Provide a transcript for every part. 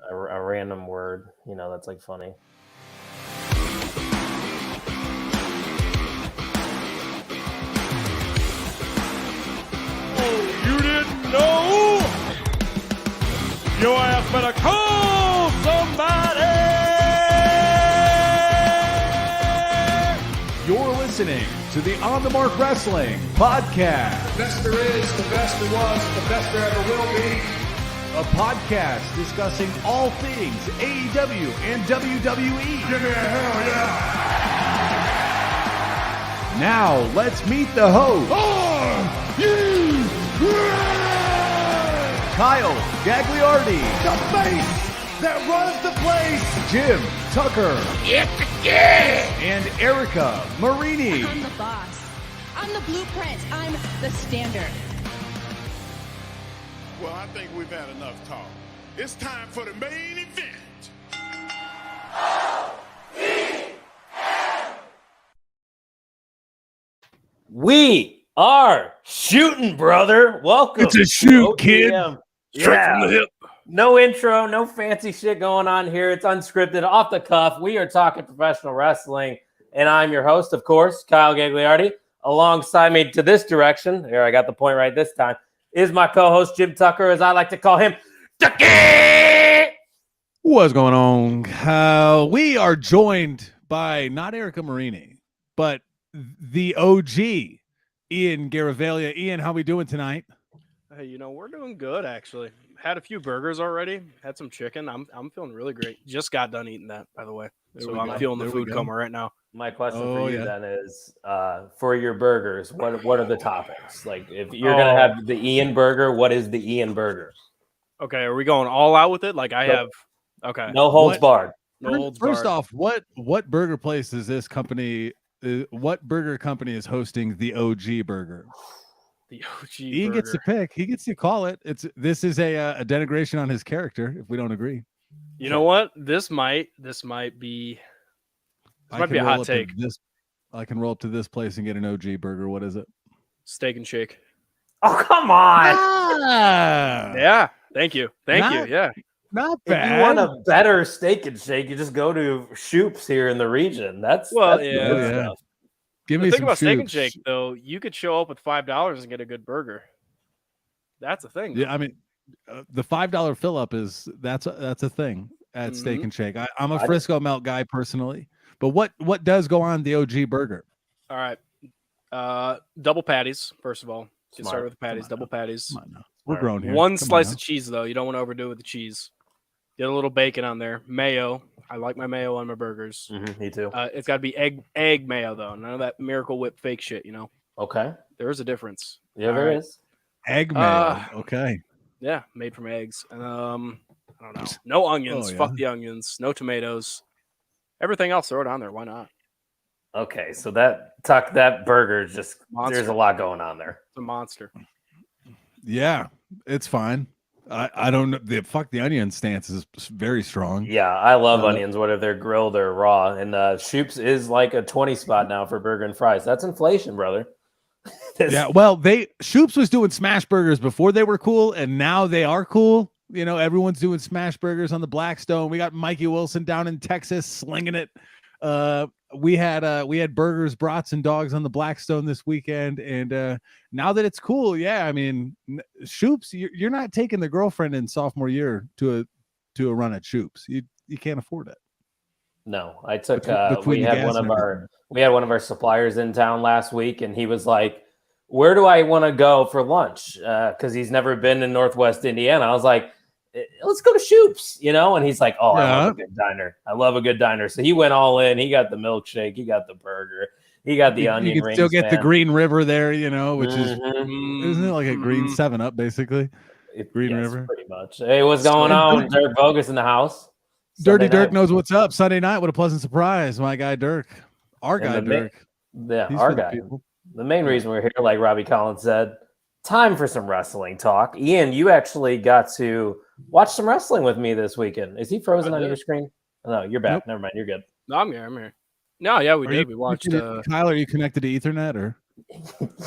a random word, that's like funny. Oh, you didn't know? Your ass better call somebody! You're listening to the On the Mark Wrestling Podcast. The best there is, the best there was, the best there ever will be. A podcast discussing all things AEW and WWE. Give me a hell yeah! Now, let's meet the host. Kyle Gagliardi. The face that runs the place. Jim Tucker. And Erica Marini. I'm the boss. I'm the blueprint. I'm the standard. Well, I think we've had enough talk. It's time for the main event. We are shooting, brother. Welcome. It's a shoot, to kid. OTM. Straight from the hip. No intro, no fancy shit going on here. It's unscripted, off the cuff. We are talking professional wrestling, and I'm your host, of course, Kyle Gagliardi. Alongside me to this direction, here I got the point right this time, is my co-host Jim Tucker, as I like to call him, Tucky! What's going on? We are joined by not Erica Marini, but the OG, Ian Garavaglia. Ian, how we doing tonight? Hey, we're doing good, actually. Had a few burgers already. Had some chicken. I'm feeling really great. Just got done eating that, by the way. So I'm feeling the food coma right now. My question for you then is, for your burgers, what are the toppings? Like, if you're going to have the Ian burger, what is the Ian burger? Okay, are we going all out with it? Like I have, okay. No holds barred. No holds First barred. off, what burger place is this company? What burger company is hosting the OG burger? The OG Ian burger. gets to pick. He gets to call it. This is a denigration on his character. If we don't agree, You know what? This might be a hot take. I can roll up to this place and get an OG burger. What is it? Steak and shake. Oh, come on. Yeah. Thank you. Yeah. Not If bad. you want a better steak and shake, you just go to Shoop's here in the region. That's the good yeah. stuff. Give The me thing some about steak and Shoops. shake, though, you could show up with $5 and get a good burger. That's a thing. Yeah, I mean, the $5 fill up that's a thing at Steak and Shake. I'm a Frisco Melt guy personally, but what does go on the OG burger? All right. Double patties, first of all. Get Smart. started with the patties, double Now. patties. Come on now. We're grown here. One Come slice on of cheese, though. You don't want to overdo it with the cheese. Get a little bacon on there. Mayo. I like my mayo on my burgers. Me too. It's got to be egg mayo, though. None of that Miracle Whip fake shit, Okay. There is a difference. Yeah, there is. Egg mayo. Okay. Yeah, made from eggs. And I don't know. No onions. Oh, yeah. Fuck the onions. No tomatoes. Everything else, throw it on there. Why not? Okay, so that burger is just Monster. there's a lot going on there. It's a monster. Yeah, it's fine. I don't know. The onion stance is very strong. Yeah, I love onions, whether they're grilled or raw. And Shoop's is like a 20 spot now for burger and fries. That's inflation, brother. Yeah, well, Shoops was doing smash burgers before they were cool, and now they are cool. Everyone's doing smash burgers on the Blackstone. We got Mikey Wilson down in Texas slinging it. We had burgers, brats, and dogs on the Blackstone this weekend, and now that it's cool, yeah, I mean, Shoops, you're not taking the girlfriend in sophomore year to a run at Shoops. You can't afford it. No, I took Between we the had gas one of and our suppliers in town last week, and he was like, "Where do I want to go for lunch?" Because he's never been in Northwest Indiana. I was like, "Let's go to Shoop's," and he's like, "Oh, I love a good diner. I love a good diner." So he went all in. He got the milkshake. He got the burger. He got the onion You can rings. still get the man. Green River there, which is Mhm. isn't it like a green 7-Up basically? Green Yes, River. pretty much. Hey, what's going on? Dirk Bogus in the house. Dirty Sunday Dirk night. knows what's up. Sunday night, what a pleasant surprise. My guy Dirk. Our And guy the ma- Dirk. Yeah, He's our for the guy. people. The main reason we're here, like Robbie Collins said, time for some wrestling talk. Ian, you actually got to watch some wrestling with me this weekend. Is he frozen I on did. your screen? Oh, no, you're back. Nope. Never mind. You're good. No, I'm here. No, yeah, we Are did. you We watched. connected Kyle, are you connected to Ethernet or?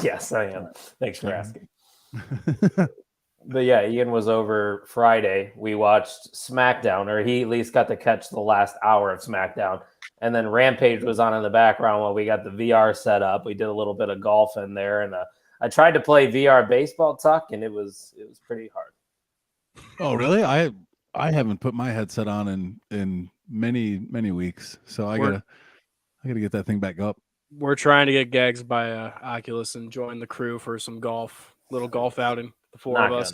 Yes, I am. Thanks for asking. But yeah, Ian was over Friday. We watched Smackdown, or he at least got to catch the last hour of Smackdown. And then Rampage was on in the background while we got the VR set up. We did a little bit of golf in there, and I tried to play VR baseball, Tuck, and it was pretty hard. Oh, really? I haven't put my headset on in many weeks, so I gotta get that thing back up. We're trying to get Gags by Oculus and join the crew for some little golf outing. The four of us.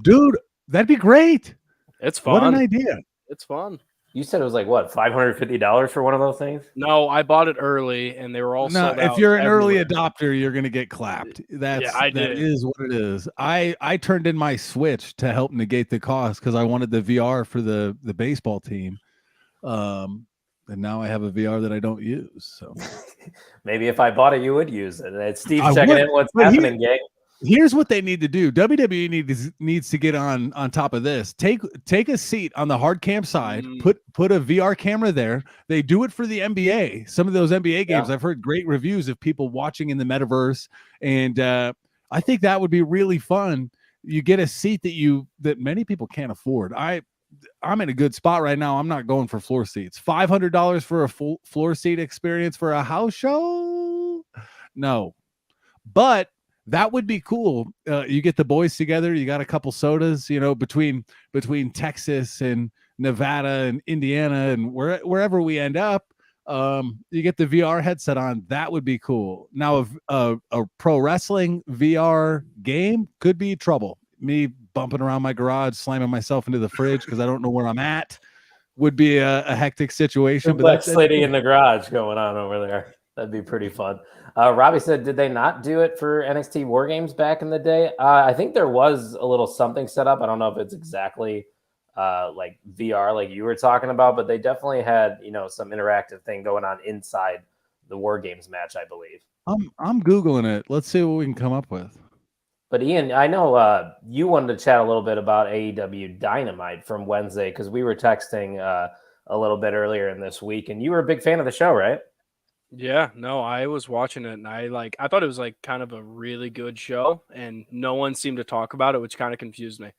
Dude, that'd be great. It's fun. What an idea. It's fun. You said it was like what, $550 for one of those things? No, I bought it early and they were all sold out. If you're an everywhere. early adopter, you're gonna get clapped. That is what it is. I turned in my Switch to help negate the cost because I wanted the VR for the baseball team. And now I have a VR that I don't use. So maybe if I bought it, you would use it. It's Steve checking in. What's happening, gang? Here's what they need to do. WWE needs to get on top of this. Take a seat on the hard cam side. Put a VR camera there. They do it for the NBA. Some of those NBA games, I've heard great reviews of people watching in the metaverse, and I think that would be really fun. You get a seat that many people can't afford. I'm in a good spot right now. I'm not going for floor seats. $500 for a full floor seat experience for a house show? No. But that would be cool. You get the boys together. You got a couple sodas, between Texas and Nevada and Indiana and wherever we end up. You get the VR headset on. That would be cool. Now, a pro wrestling VR game could be trouble. Me bumping around my garage, slamming myself into the fridge because I don't know where I'm at would be a hectic situation. But that's Slitty in the garage going on over there. That'd be pretty fun. Robbie said, did they not do it for NXT War Games back in the day? I think there was a little something set up. I don't know if it's exactly like VR like you were talking about, but they definitely had, some interactive thing going on inside the War Games match, I believe. I'm Googling it. Let's see what we can come up with. But Ian, I know you wanted to chat a little bit about AEW Dynamite from Wednesday because we were texting a little bit earlier in this week, and you were a big fan of the show, right? Yeah, no, I was watching it and I thought it was like kind of a really good show and no one seemed to talk about it, which kind of confused me.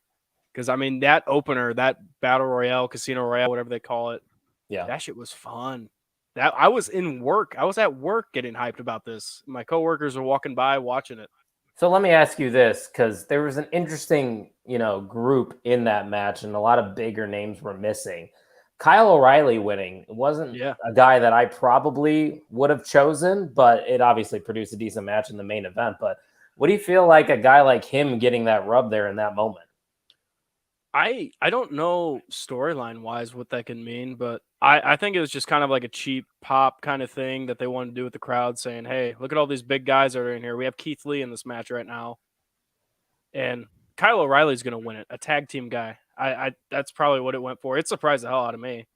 Because I mean, that opener, that Battle Royale, Casino Royale, whatever they call it, that shit was fun. I was at work getting hyped about this. My coworkers were walking by watching it. So let me ask you this, because there was an interesting, group in that match and a lot of bigger names were missing. Kyle O'Reilly winning wasn't a guy that I probably would have chosen, but it obviously produced a decent match in the main event. But what do you feel like a guy like him getting that rub there in that moment? I don't know storyline wise what that can mean, but I think it was just kind of like a cheap pop kind of thing that they wanted to do with the crowd, saying, hey, look at all these big guys that are in here. We have Keith Lee in this match right now. And Kyle O'Reilly's going to win it, a tag team guy. I that's probably what it went for. It surprised the hell out of me.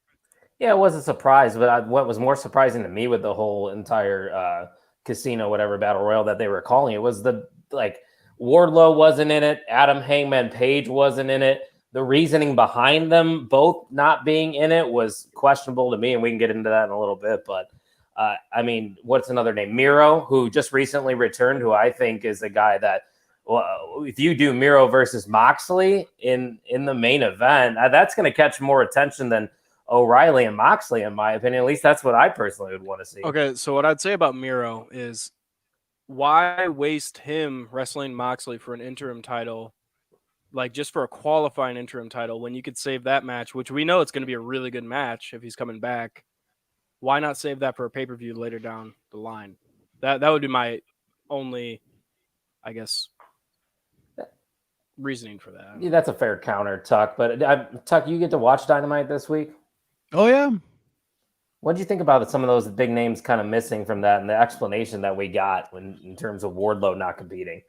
Yeah, it was a surprise, but what was more surprising to me with the whole entire casino, whatever battle royal that they were calling it, was Wardlow wasn't in it. Adam Hangman Page wasn't in it. The reasoning behind them both not being in it was questionable to me, and we can get into that in a little bit. But I mean, what's another name? Miro, who just recently returned, who I think is a guy that, well, if you do Miro versus Moxley in the main event, that's going to catch more attention than O'Reilly and Moxley, in my opinion. At least that's what I personally would want to see. Okay, so what I'd say about Miro is, why waste him wrestling Moxley for an interim title, like just for a qualifying interim title, when you could save that match, which we know it's going to be a really good match if he's coming back. Why not save that for a pay-per-view later down the line? That would be my only, I guess, reasoning for that. Yeah, that's a fair counter, Tuck. But Tuck, you get to watch Dynamite this week? Oh, yeah. What did you think about some of those big names kind of missing from that and the explanation that we got in terms of Wardlow not competing?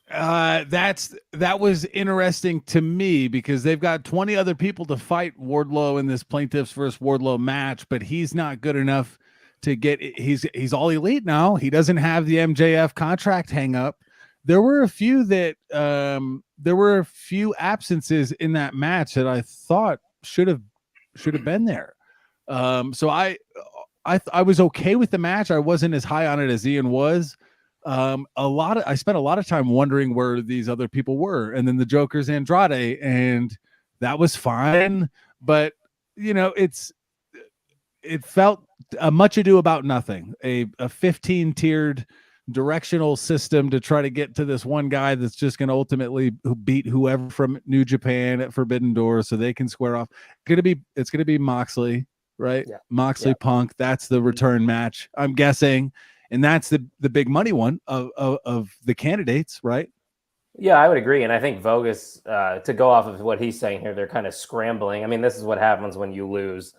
That was interesting to me because they've got 20 other people to fight Wardlow in this plaintiffs versus Wardlow match, but he's not good enough to get. He's all elite now. He doesn't have the MJF contract hang up. There were a few absences in that match that I thought should have been there. So I was okay with the match. I wasn't as high on it as Ian was. I spent a lot of time wondering where these other people were, and then the Joker's Andrade, and that was fine, but it felt a much ado about nothing, a 15 tiered directional system to try to get to this one guy that's just going to ultimately beat whoever from New Japan at Forbidden Door so they can square off. It's going to be Moxley, right? Yeah. Moxley Punk. That's the return match, I'm guessing. And that's the big money one of the candidates, right? Yeah, I would agree. And I think Vogus, to go off of what he's saying here, they're kind of scrambling. I mean, this is what happens when you lose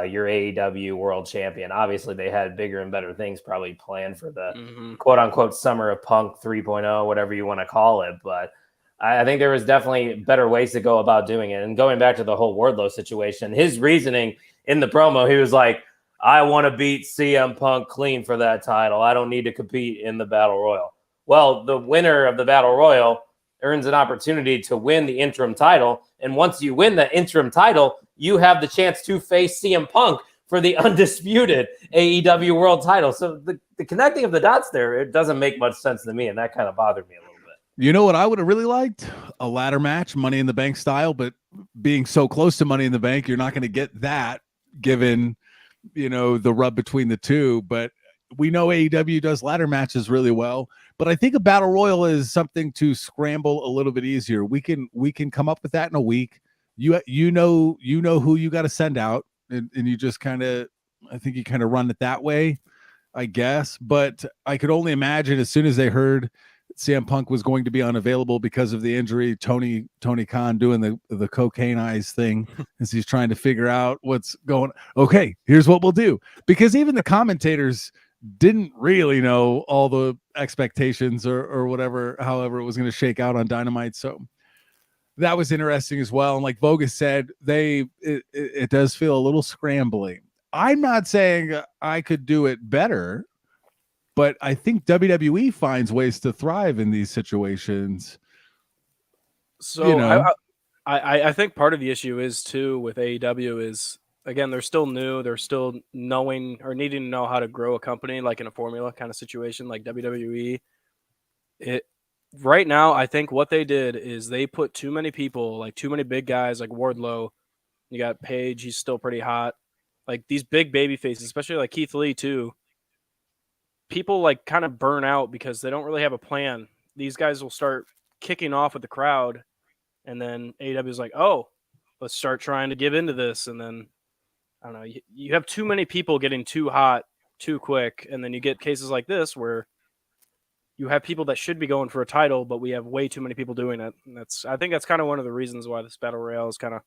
your AEW world champion. Obviously, they had bigger and better things probably planned for the quote unquote summer of Punk 3.0, whatever you want to call it. But I think there was definitely better ways to go about doing it. And going back to the whole Wardlow situation, his reasoning in the promo, he was like, I want to beat CM Punk clean for that title. I don't need to compete in the Battle Royal. Well, the winner of the Battle Royal earns an opportunity to win the interim title. And once you win the interim title, you have the chance to face CM Punk for the undisputed AEW world title. So the connecting of the dots there, it doesn't make much sense to me. And that kind of bothered me a little bit. You know what I would have really liked? A ladder match, Money in the Bank style, but being so close to Money in the Bank, you're not going to get that given, the rub between the two. But we know AEW does ladder matches really well. But I think a battle royal is something to scramble a little bit easier. We can come up with that in a week. You know who you got to send out, and you just I think you kind of run it that way, I guess. But I could only imagine as soon as they heard CM Punk was going to be unavailable because of the injury, Tony Khan doing the cocaine eyes thing as he's trying to figure out what's going. Okay, here's what we'll do, because even the commentators didn't really know all the expectations or whatever, however it was going to shake out on Dynamite. So that was interesting as well. And like Vogus said, it does feel a little scrambling. I'm not saying I could do it better, but I think WWE finds ways to thrive in these situations. So I think part of the issue is too with AEW is, again, they're still new. They're still knowing or needing to know how to grow a company, like in a formula kind of situation like WWE. Right now, I think what they did is they put too many people, like too many big guys like Wardlow. You got Paige, he's still pretty hot. Like these big baby faces, especially like Keith Lee too. People like kind of burn out because they don't really have a plan. These guys will start kicking off with the crowd, and then AEW is like, oh, let's start trying to give into this. And then, I don't know, you have too many people getting too hot too quick, and then you get cases like this where you have people that should be going for a title, but we have way too many people doing it. And I think that's kind of one of the reasons why this Battle Royale is kind of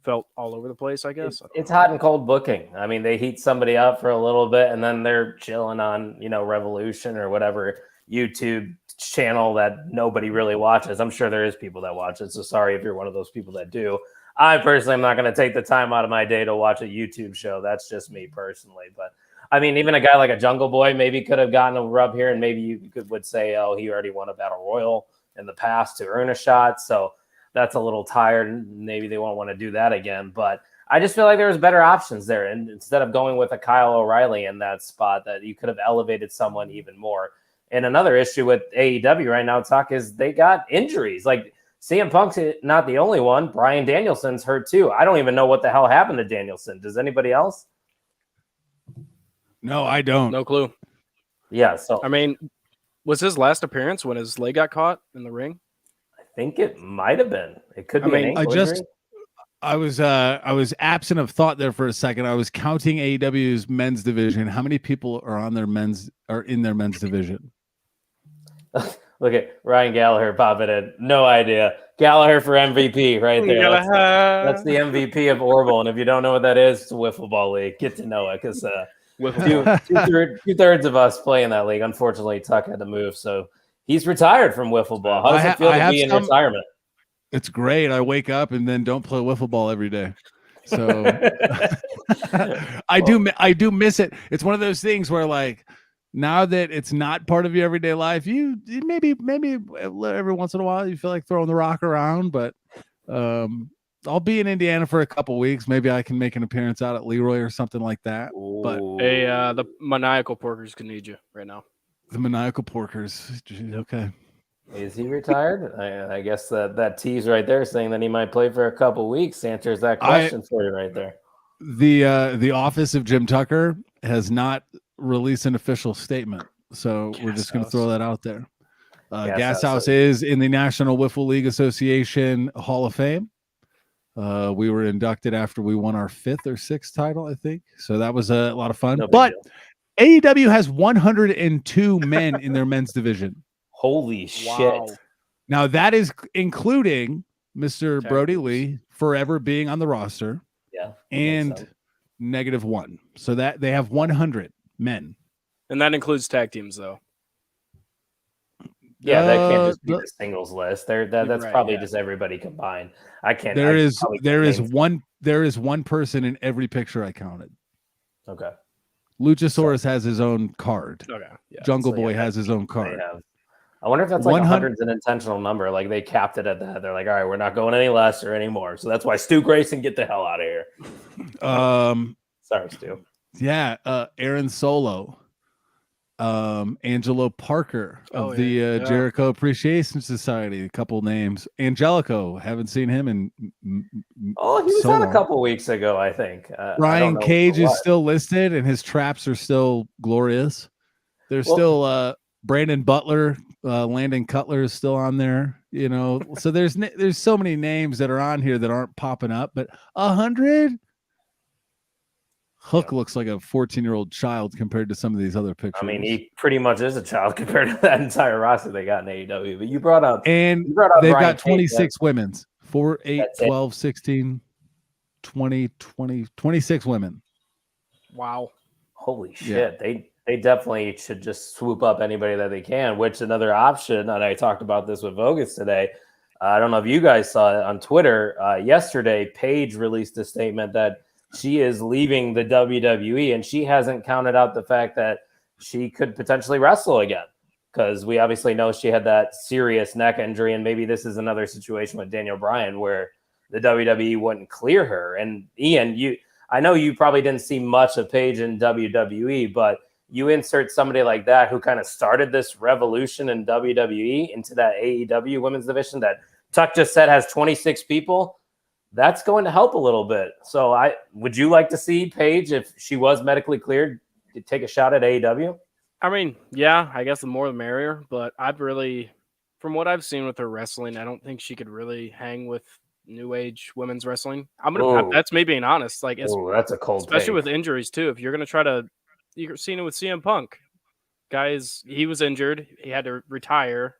felt all over the place, I guess. It's hot and cold booking. I mean, they heat somebody up for a little bit, and then they're chilling on, Revolution or whatever YouTube channel that nobody really watches. I'm sure there is people that watch it, so sorry if you're one of those people that do. I personally am not going to take the time out of my day to watch a YouTube show. That's just me personally. But I mean, even a guy like a Jungle Boy maybe could have gotten a rub here, and maybe you would say, oh, he already won a Battle Royal in the past to earn a shot. So that's a little tired. Maybe they won't want to do that again. But I just feel like there was better options there. And instead of going with a Kyle O'Reilly in that spot, that you could have elevated someone even more. And another issue with AEW right now, Tuck, is they got injuries. Like CM Punk's not the only one. Bryan Danielson's hurt too. I don't even know what the hell happened to Danielson. Does anybody else? No, I don't. No clue. Yeah. So I mean, was his last appearance when his leg got caught in the ring? I think it might have been. It could be. I was absent of thought there for a second. I was counting AEW's men's division. How many people are in their men's division? Look at Ryan Gallagher popping in. No idea. Gallagher for MVP right there. That's the MVP of Orville. And if you don't know what that is, it's a wiffle ball league. Get to know it, because two-thirds of us play in that league. Unfortunately, Tuck had to move, so he's retired from wiffle ball. How does it feel to be in retirement? It's great. I wake up and then don't play wiffle ball every day. So I do miss it. It's one of those things where, like, now that it's not part of your everyday life, you maybe every once in a while you feel like throwing the rock around. But I'll be in Indiana for a couple weeks. Maybe I can make an appearance out at Leroy or something like that. But the maniacal porkers can need you right now. The maniacal porkers. Okay. Is he retired? I guess that tease right there saying that he might play for a couple weeks answers that question for you right there. The office of Jim Tucker has not released an official statement, so we're just going to throw that out there. Gas House is in the National Wiffle League Association Hall of Fame. We were inducted after we won our 5th or 6th title, I think. So that was a lot of fun. But AEW has 102 men in their men's division. Holy shit. Now that is including Mr. Brody Lee forever being on the roster. Yeah. And -1. So that they have 100 men. And that includes tag teams, though. Yeah, that can't just be the singles list. That's probably just everybody combined. I can't. There is one person in every picture I counted. Okay. Luchasaurus has his own card. Okay. Yeah. Jungle Boy has his own card. I wonder if that's like 100's an intentional number. Like they capped it at that. They're like, all right, we're not going any less or any more. So that's why Stu Grayson, get the hell out of here. Sorry, Stu. Yeah, Aaron Solo. Angelo Parker of the Jericho Appreciation Society. A couple names. Angelico, haven't seen him in he was on a couple weeks ago, I think. Ryan Cage is still listed, and his traps are still glorious. There's still Brandon Butler, Landon Cutler is still on there. You know, so there's so many names that are on here that aren't popping up, but 100. Hook looks like a 14-year-old child compared to some of these other pictures. I mean, he pretty much is a child compared to that entire roster they got in AEW. But you brought up they've Brian got 26 Cage, women's. 4, 8, 12, 16, 20, 26 women. Wow. Holy shit. Yeah. They definitely should just swoop up anybody that they can, which another option, and I talked about this with Vogus today. I don't know if you guys saw it on Twitter. Yesterday, Paige released a statement that she is leaving the WWE, and she hasn't counted out the fact that she could potentially wrestle again, because we obviously know she had that serious neck injury, and maybe this is another situation with Daniel Bryan where the WWE wouldn't clear her. And Ian, I know you probably didn't see much of Paige in WWE, but you insert somebody like that who kind of started this revolution in WWE into that AEW women's division that Tuck just said has 26 people. That's going to help a little bit. So would you like to see Paige, if she was medically cleared, take a shot at AEW? I mean, yeah, I guess the more the merrier, but from what I've seen with her wrestling, I don't think she could really hang with new age women's wrestling. That's me being honest. Like, that's a cold especially take. with injuries too. If you're going to try to, you're seeing it with CM Punk. Guys, he was injured. He had to retire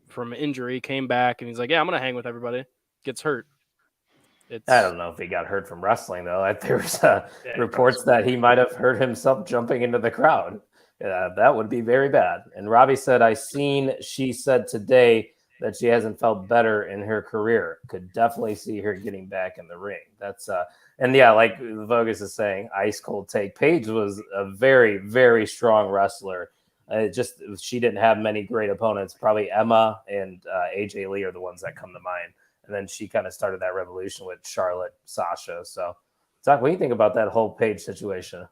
from injury, came back, and he's like, yeah, I'm going to hang with everybody. Gets hurt. I don't know if he got hurt from wrestling, though. There was reports that he might have hurt himself jumping into the crowd. That would be very bad. And Robbie said, she said today that she hasn't felt better in her career. Could definitely see her getting back in the ring. That's and yeah, like Vogus is saying, ice cold take. Paige was a very, very strong wrestler. She didn't have many great opponents. Probably Emma and AJ Lee are the ones that come to mind. And then she kind of started that revolution with Charlotte, Sasha. So, Zach, what do you think about that whole Paige situation?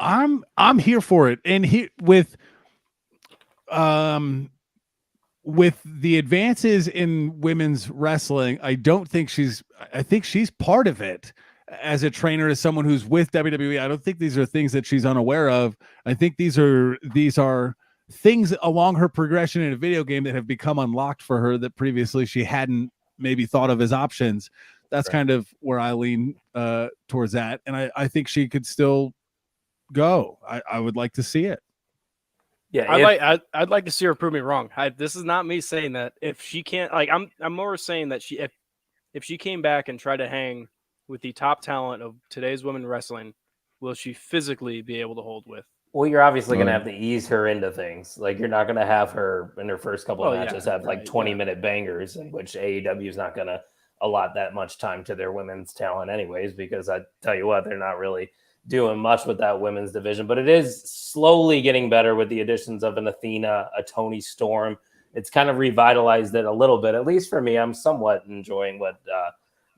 I'm here for it, and with the advances in women's wrestling, I think she's part of it as a trainer, as someone who's with WWE. I don't think these are things that she's unaware of. I think these are things along her progression in a video game that have become unlocked for her that previously she hadn't maybe thought of as options. That's kind of where I lean towards that. And I think she could still go. I would like to see it. Yeah. I'd like to see her prove me wrong. This is not me saying that if she can't, like, I'm more saying that if she came back and tried to hang with the top talent of today's women wrestling, will she physically be able to hold with? Well, you're obviously going to have to ease her into things. Like, you're not going to have her in her first couple of matches have 20-minute bangers, in which AEW is not going to allot that much time to their women's talent anyways, because I tell you what, they're not really doing much with that women's division. But it is slowly getting better with the additions of an Athena, a Toni Storm. It's kind of revitalized it a little bit. At least for me, I'm somewhat enjoying what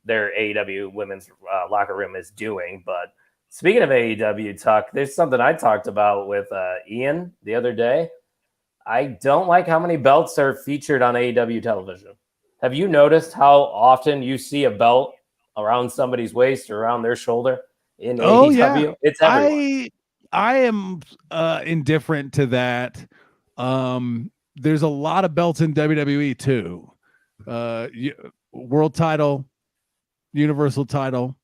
their AEW women's locker room is doing. But Speaking of AEW, Tuck, there's something I talked about with Ian the other day. I don't like how many belts are featured on AEW television. Have you noticed how often you see a belt around somebody's waist or around their shoulder in AEW? Yeah. It's everywhere. I am indifferent to that. There's a lot of belts in WWE too. World title, Universal title,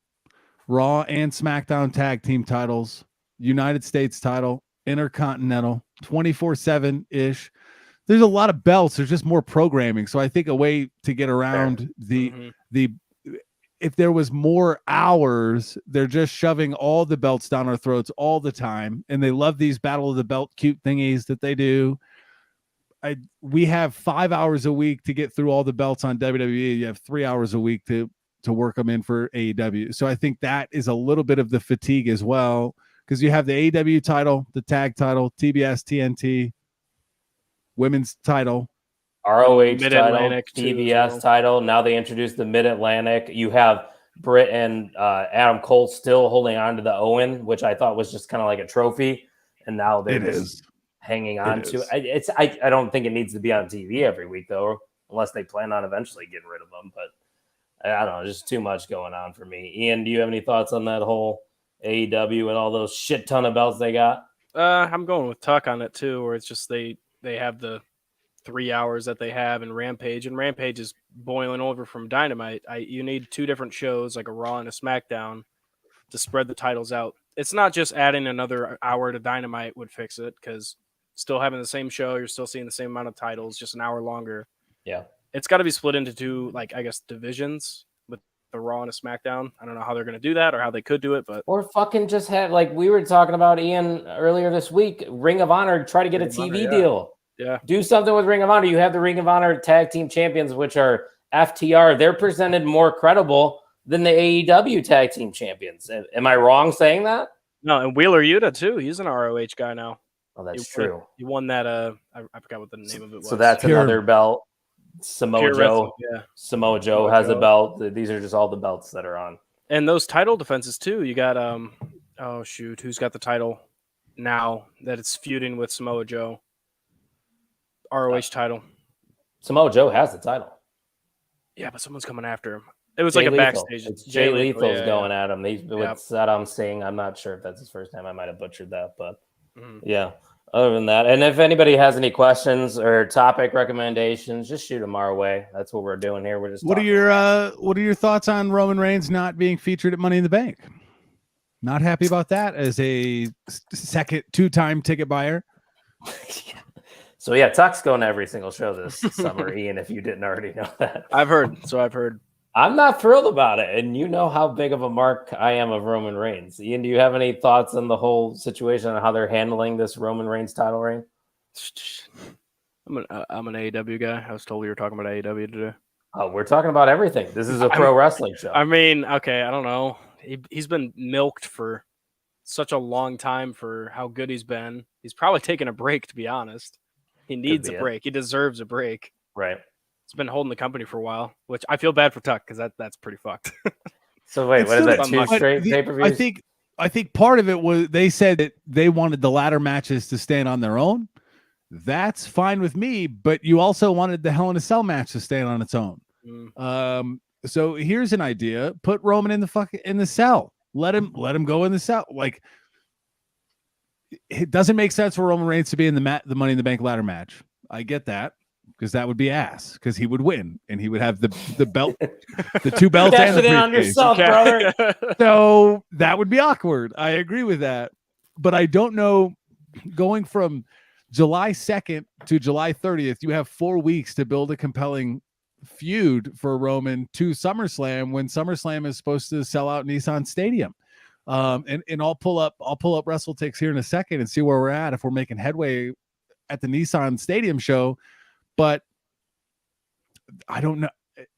Raw and SmackDown tag team titles, United States title, Intercontinental, 24/7 ish. There's a lot of belts. There's just more programming. So I think a way to get around the if there was more hours, they're just shoving all the belts down our throats all the time. And they love these battle of the belt cute thingies that they do. We have 5 hours a week to get through all the belts on WWE. You have 3 hours a week to work them in for AEW. So I think that is a little bit of the fatigue as well, because you have the AEW title, the tag title, TBS, TNT, women's title, ROH Mid-Atlantic title, TBS title. Now they introduced the Mid-Atlantic. You have Britt and Adam Cole still holding on to the Owen, which I thought was just kind of like a trophy. And now they're just hanging on to it. I don't think it needs to be on TV every week, though, unless they plan on eventually getting rid of them. But I don't know, just too much going on for me. Ian, do you have any thoughts on that whole AEW and all those shit ton of belts they got? I'm going with Tuck on it too, where it's just they have the 3 hours that they have in Rampage, and Rampage is boiling over from Dynamite. You need two different shows, like a Raw and a SmackDown, to spread the titles out. It's not just adding another hour to Dynamite would fix it, because still having the same show, you're still seeing the same amount of titles, just an hour longer. Yeah. It's got to be split into two, like, I guess, divisions with the Raw and a SmackDown. I don't know how they're going to do that or how they could do it, but or fucking just have, like we were talking about, Ian, earlier this week, Ring of Honor, try to get a TV deal. Yeah. Do something with Ring of Honor. You have the Ring of Honor tag team champions, which are FTR. They're presented more credible than the AEW tag team champions. Am I wrong saying that? No, and Wheeler Yuta too. He's an ROH guy now. Oh, that's true. He won that. I forgot what the name of it was. So that's another belt. Samoa Joe. Samoa Joe has a belt. These are just all the belts that are on. And those title defenses too. You got oh shoot, who's got the title now that it's feuding with Samoa Joe? ROH title. Samoa Joe has the title. Yeah, but someone's coming after him. It was like a backstage. It's Jay Lethal's going at him. He's with Saddam Singh. I'm not sure if that's his first time. I might have butchered that, but yeah. Other than that, and if anybody has any questions or topic recommendations, just shoot them our way. That's what we're doing here. We're just what are your thoughts on Roman Reigns not being featured at Money in the Bank? Not happy about that as a second two-time ticket buyer. So yeah, Tuck's going to every single show this summer, Ian, if you didn't already know that. I've heard. I'm not thrilled about it, and you know how big of a mark I am of Roman Reigns. Ian, do you have any thoughts on the whole situation and how they're handling this Roman Reigns title reign? I'm an AEW guy. I was told we were talking about AEW today. Oh, we're talking about everything. This is a pro wrestling show. I mean, okay, I don't know. He's been milked for such a long time for how good he's been. He's probably taking a break, to be honest. He needs a break. He deserves a break. Right. He's been holding the company for a while, which I feel bad for Tuck because that's pretty fucked. So wait, what is that? 2 straight pay-per-views? I think part of it was they said that they wanted the ladder matches to stand on their own. That's fine with me, but you also wanted the Hell in a Cell match to stand on its own. So here's an idea: put Roman in the cell. Let him go in the cell. Like, it doesn't make sense for Roman Reigns to be in the Money in the Bank ladder match. I get that, because that would be ass, because he would win and he would have the belt, the 2 belts and the briefcase. On yourself, brother. So that would be awkward. I agree with that, but I don't know. Going from July 2nd to July 30th, you have 4 weeks to build a compelling feud for Roman to SummerSlam, when SummerSlam is supposed to sell out Nissan Stadium. And I'll pull up WrestleTix here in a second and see where we're at, if we're making headway at the Nissan Stadium show. But I don't know.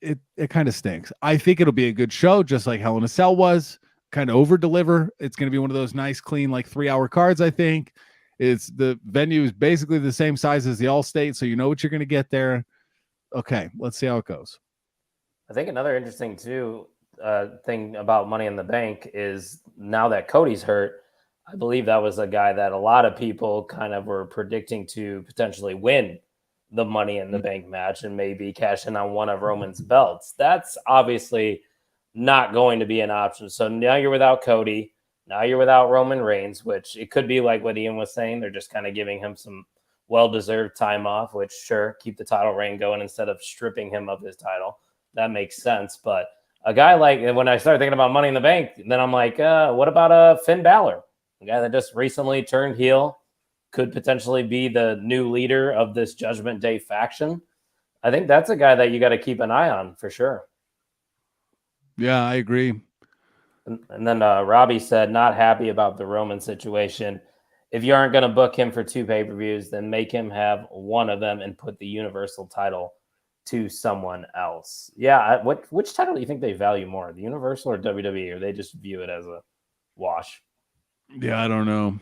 It kind of stinks. I think it'll be a good show, just like Hell in a Cell was. Kind of over deliver. It's going to be one of those nice, clean, like 3-hour cards. I think the venue is basically the same size as the Allstate, so you know what you're going to get there. Okay, let's see how it goes. I think another interesting too thing about Money in the Bank is now that Cody's hurt, I believe that was a guy that a lot of people kind of were predicting to potentially win the Money in the Bank match and maybe cash in on one of Roman's belts. That's obviously not going to be an option. So now you're without Cody. Now you're without Roman Reigns, which it could be like what Ian was saying. They're just kind of giving him some well-deserved time off, which sure, keep the title reign going instead of stripping him of his title. That makes sense. But a guy like, when I started thinking about Money in the Bank, then I'm like, what about Finn Balor? A guy that just recently turned heel, could potentially be the new leader of this Judgment Day faction. I think that's a guy that you got to keep an eye on for sure. Yeah, I agree. And then Robbie said, not happy about the Roman situation. If you aren't going to book him for 2 pay-per-views, then make him have one of them and put the Universal title to someone else. Yeah, which title do you think they value more, the Universal or WWE, or they just view it as a wash? Yeah, I don't know.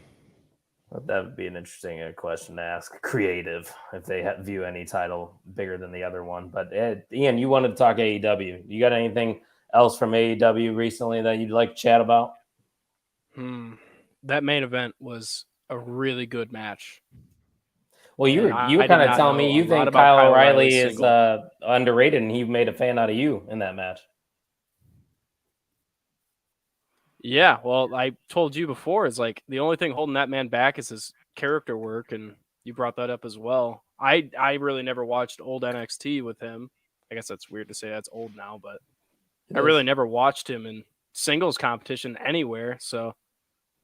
That would be an interesting question to ask Creative if they view any title bigger than the other one. But Ian, you wanted to talk AEW. You got anything else from AEW recently that you'd like to chat about? That main event was a really good match. Well, you were kind of telling me you think Kyle O'Reilly is underrated, and he made a fan out of you in that match. Yeah, well, I told you before, it's like the only thing holding that man back is his character work, and you brought that up as well. I really never watched old NXT with him. I guess that's weird to say that's old now, but I really never watched him in singles competition anywhere. So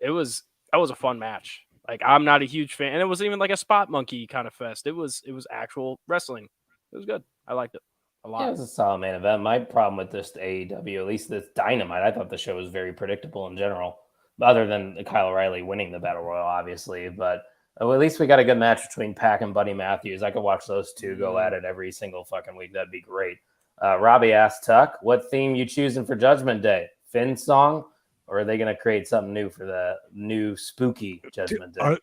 that was a fun match. Like, I'm not a huge fan, and it wasn't even like a spot monkey kind of fest. It was actual wrestling. It was good. I liked it a lot. Yeah, it was a solid main event. My problem with this AEW, at least this Dynamite, I thought the show was very predictable in general, other than Kyle O'Reilly winning the Battle Royal, obviously. But at least we got a good match between Pac and Buddy Matthews. I could watch those two go at it every single fucking week. That'd be great. Robbie asked Tuck, what theme you choosing for Judgment Day? Finn's song? Or are they going to create something new for the new spooky Judgment Day?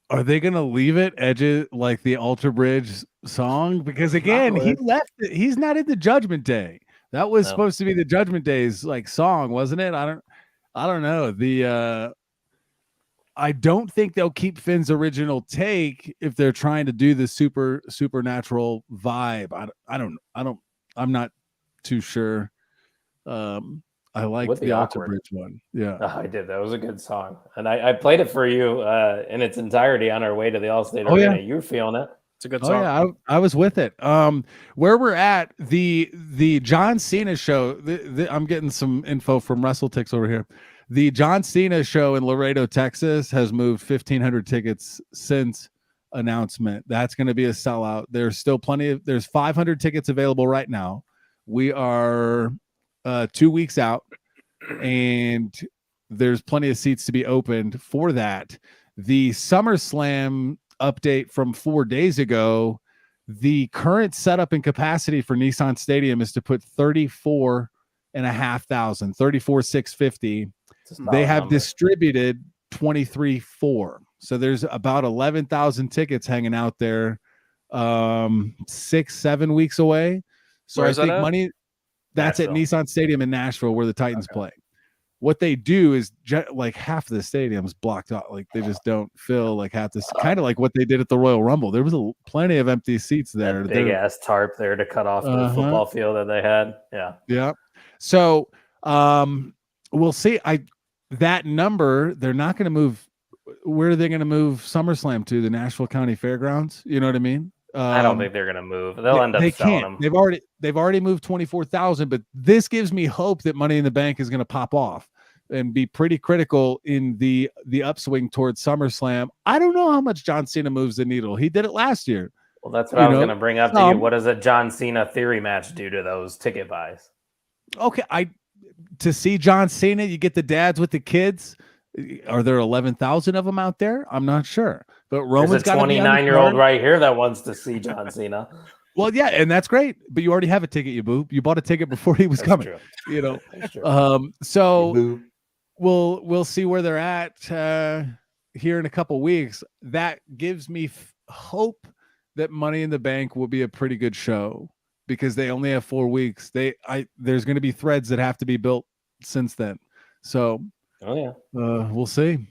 Are they going to leave it edges like the Alter Bridge song? Because again, he left it. He's not in the Judgment Day. That was supposed to be the Judgment Day's like song, wasn't it? I don't know. I don't think they'll keep Finn's original take if they're trying to do the supernatural vibe. I'm not too sure. I like the Alter Bridge one. Yeah. Oh, I did. That was a good song. And I played it for you in its entirety on our way to the Allstate Arena. You were feeling it. It's a good song. Yeah, I was with it. Where we're at, the John Cena show, I'm getting some info from WrestleTix over here. The John Cena show in Laredo, Texas has moved 1,500 tickets since announcement. That's going to be a sellout. There's still there's 500 tickets available right now. We are 2 weeks out, and there's plenty of seats to be opened for that. The SummerSlam update from 4 days ago, the current setup and capacity for Nissan Stadium is to put 34,650. They have distributed 23,400. So there's about 11,000 tickets hanging out there, 6-7 weeks away. So I think money. That's Nashville. At Nissan Stadium in Nashville, where the Titans play. What they do is like half of the stadium's blocked out. Like they just don't fill like half this. Kind of like what they did at the Royal Rumble. There was plenty of empty seats there. That big ass tarp there to cut off the football field that they had. Yeah. Yeah. So we'll see. That number, they're not going to move. Where are they going to move SummerSlam to? The Nashville County Fairgrounds? You know what I mean? I don't think they're going to move. They'll end up selling them. They've already moved 24,000, but this gives me hope that Money in the Bank is going to pop off and be pretty critical in the upswing towards SummerSlam. I don't know how much John Cena moves the needle. He did it last year. Well, that's what I was going to bring up to you. What does a John Cena theory match do to those ticket buys? Okay, to see John Cena, you get the dads with the kids. Are there 11,000 of them out there? I'm not sure. But Roman's got a 29-year-old right here that wants to see John Cena. Well, yeah, and that's great. But you already have a ticket, you boo. You bought a ticket before he was coming. True. You know. So we'll see where they're at here in a couple weeks. That gives me hope that Money in the Bank will be a pretty good show, because they only have 4 weeks. There's going to be threads that have to be built since then. So, we'll see.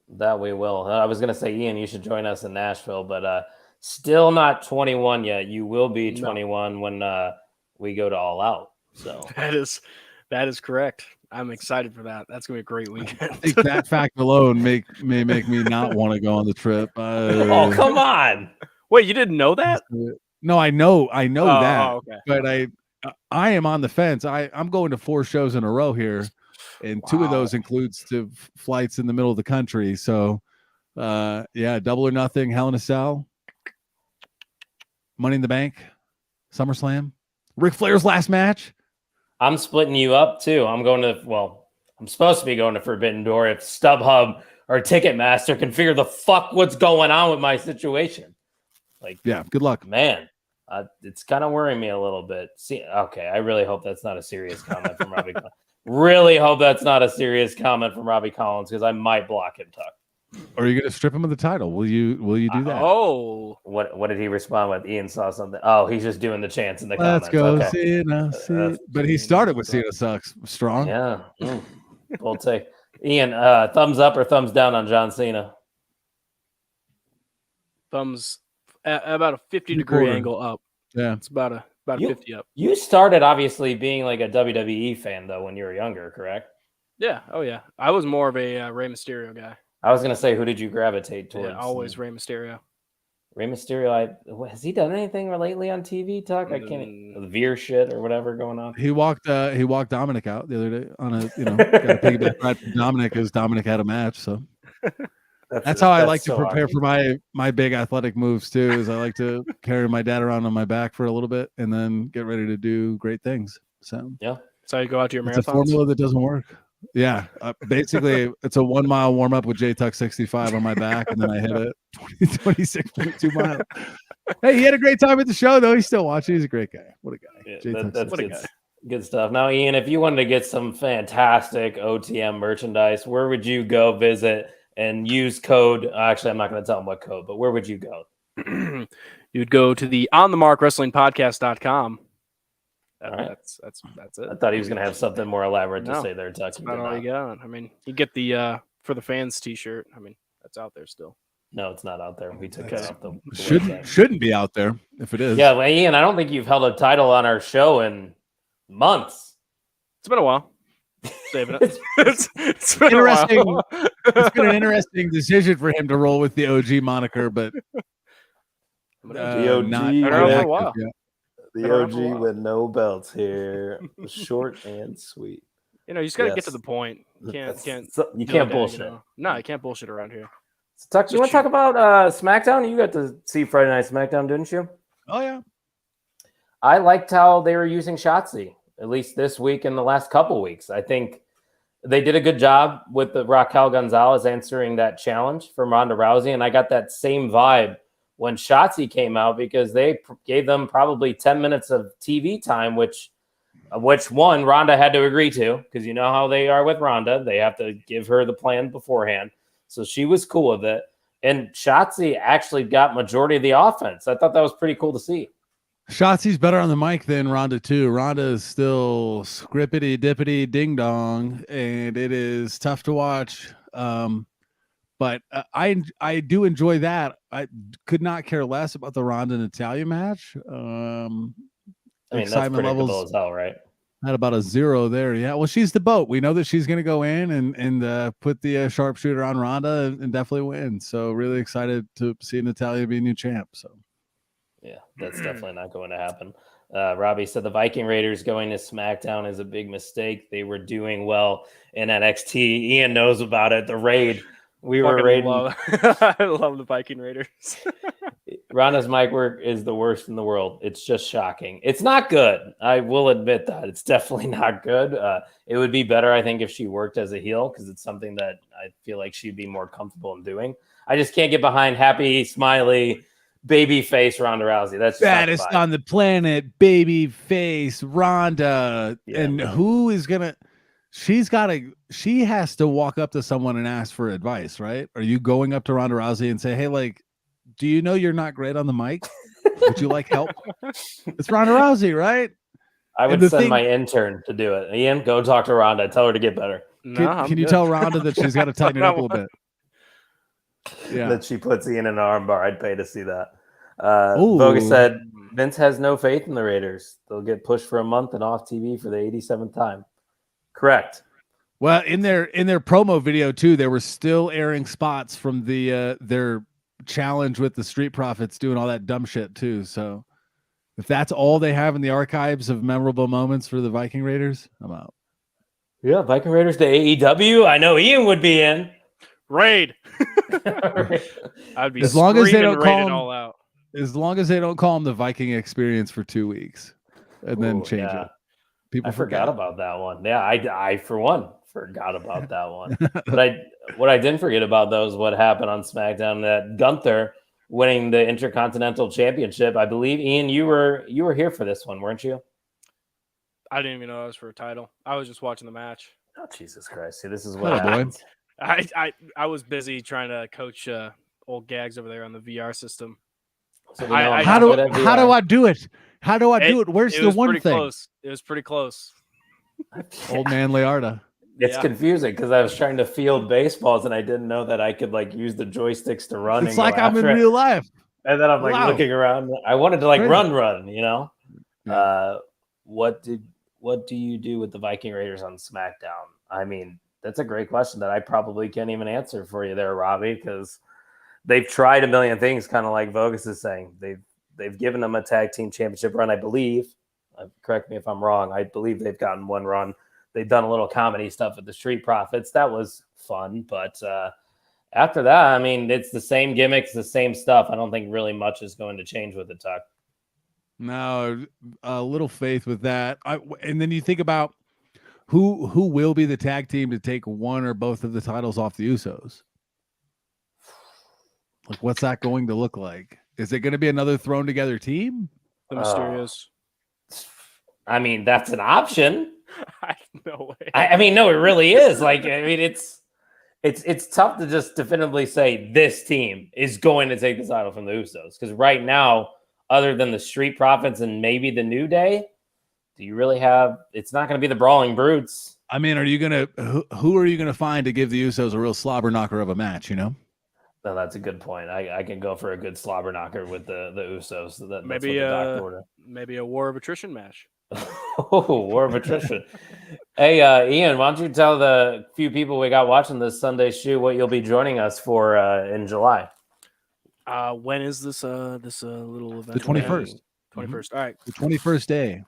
That we will. I was going to say, Ian, you should join us in Nashville, but still not 21 yet. You will be 21 when we go to All Out. So that is correct. I'm excited for that. That's gonna be a great weekend. I think that fact alone may make me not want to go on the trip. Oh, come on! Wait, you didn't know that? No, I know that. Okay. But I am on the fence. I'm going to 4 shows in a row here, and 2 of those includes to flights in the middle of the country. So, Double or Nothing, Hell in a Cell, Money in the Bank, SummerSlam, Ric Flair's last match. I'm splitting you up too. I'm supposed to be going to Forbidden Door if StubHub or Ticketmaster can figure the fuck what's going on with my situation. Good luck, man. It's kind of worrying me a little bit. Okay, I really hope that's not a serious comment from Robbie. Really hope that's not a serious comment from Robbie Collins because I might block him, Tuck. Or are you going to strip him of the title? Will you do that? What did he respond with? Ian saw something. Oh, he's just doing the chants in the comments. Let's go, Cena. But he started with Cena sucks. Strong. Yeah. We'll take Ian. Thumbs up or thumbs down on John Cena? Thumbs about a 50-degree angle up. Yeah, it's about a 50 up. You started obviously being like a WWE fan though when you were younger, correct? Yeah. Oh yeah. I was more of a Rey Mysterio guy. I was gonna say, who did you gravitate towards? Yeah, always Rey Mysterio. Rey Mysterio. Has he done anything lately on TV? Tuck, I can't. The Veer shit or whatever going on. He walked Dominic out the other day on a got a piggyback ride from Dominic as Dominic had a match. So that's how I like to prepare for my big athletic moves too. Is I like to carry my dad around on my back for a little bit and then get ready to do great things. So that's how you go out to your marathons. It's a formula that doesn't work. Yeah, basically it's a 1 mile warm up with J-Tuck 65 on my back, and then I hit it 26.2 miles. Hey, he had a great time at the show though. He's still watching. He's a great guy. What a guy. Yeah, that's good stuff. Now, Ian, if you wanted to get some fantastic OTM merchandise, where would you go visit and use code? Actually, I'm not going to tell them what code, but where would you go? You'd go to the onthemarkwrestlingpodcast.com. That's it. I thought he was going to have something more elaborate to say there, Tuck. That's about all you got. I mean, you get the For the Fans t-shirt. I mean, that's out there still. No, it's not out there. We took it off the shouldn't be out there if it is. Yeah, well, Ian, I don't think you've held a title on our show in months. It's been a while. Saving it. It's been interesting. It's been an interesting decision for him to roll with the OG moniker, but the OG not for a while. The OG with no belts here, short and sweet. You just got to get to the point. You can't bullshit. No, you can't bullshit around here. So, Tuck, you want to talk about Smackdown? You got to see Friday Night Smackdown, didn't you? Oh yeah. I liked how they were using Shotzi, at least this week and the last couple weeks. I think they did a good job with the Raquel Gonzalez answering that challenge from Ronda Rousey, and I got that same vibe when Shotzi came out because they gave them probably 10 minutes of TV time, which one Ronda had to agree to because you know how they are with Ronda. They have to give her the plan beforehand. So she was cool with it. And Shotzi actually got majority of the offense. I thought that was pretty cool to see. Shotzi's better on the mic than Ronda too. Ronda is still scrippity dippity ding dong, and it is tough to watch. But I do enjoy that. I could not care less about the Ronda Natalya match. I mean, that's predictable as hell, right? Had about a 0 there. Yeah, well, she's the boat. We know that she's going to go in and put the sharpshooter on Ronda and definitely win. So really excited to see Natalya be new champ. So yeah, that's definitely not going to happen. Robbie said the Viking Raiders going to SmackDown is a big mistake. They were doing well in NXT. Ian knows about it. The raid. We were raiding. I love the Viking Raiders. Ronda's mic work is the worst in the world. It's just shocking. It's not good. I will admit that. It's definitely not good. It would be better, I think, if she worked as a heel because it's something that I feel like she'd be more comfortable in doing. I just can't get behind happy, smiley, baby face Ronda Rousey. That's baddest on the planet, baby face Ronda. Yeah, and who is going to... She has to walk up to someone and ask for advice, right? Are you going up to Ronda Rousey and say, hey, like, do you know you're not great on the mic? Would you like help? It's Ronda Rousey, right? I would send my intern to do it. Ian, go talk to Ronda. Tell her to get better. Can you tell Ronda that she's got to tighten it up a little bit? Yeah. That she puts Ian in an armbar. I'd pay to see that. Bogus said Vince has no faith in the Raiders. They'll get pushed for a month and off TV for the 87th time. Correct. Well, in their promo video too, they were still airing spots from the their challenge with the Street Profits doing all that dumb shit too. So if that's all they have in the archives of memorable moments for the Viking Raiders, I'm out. Yeah, Viking Raiders to AEW. I know Ian would be in. Raid. I'd be as long as they don't call all out. As long as they don't call them the Viking Experience for 2 weeks and then change it. People forgot about that one. Yeah, I for one forgot about that one. But what I didn't forget about though is what happened on SmackDown, that Gunther winning the Intercontinental Championship. I believe, Ian, you were here for this one, weren't you? I didn't even know it was for a title. I was just watching the match. Oh, Jesus Christ. See, this is what happens. I was busy trying to coach old Gags over there on the VR system. So how do I do it? How do I do it? Where's the one thing? Close. It was pretty close. Old man Learda. It's confusing because I was trying to field baseballs and I didn't know that I could use the joysticks to run. It's like I'm in real life. And then I'm looking around. I wanted to run, you know. Yeah. What do you do with the Viking Raiders on SmackDown? I mean, that's a great question that I probably can't even answer for you there, Robbie, because they've tried a million things, kind of like Vogus is saying. They've given them a tag team championship run, I believe. Correct me if I'm wrong. I believe they've gotten one run. They've done a little comedy stuff with the Street Profits. That was fun. But after that, I mean, it's the same gimmicks, the same stuff. I don't think really much is going to change with it, Tuck. No, a little faith with that. And then you think about who will be the tag team to take one or both of the titles off the Usos. Like, what's that going to look like? Is it going to be another thrown together team? The Mysterios. I mean, that's an option. No way. I mean, no, it really is. It's tough to just definitively say this team is going to take the title from the Usos, because right now, other than the Street Profits and maybe the New Day, do you really have? It's not going to be the Brawling Brutes. I mean, are you gonna who are you gonna find to give the Usos a real slobber knocker of a match? You know. No, that's a good point. I can go for a good slobber knocker with the Usos. Maybe a War of Attrition match. Oh, War of Attrition. Hey, Ian, why don't you tell the few people we got watching this Sunday Shoot what you'll be joining us for in July? When is this little event? The 21st. 21st. All right. The 21st day.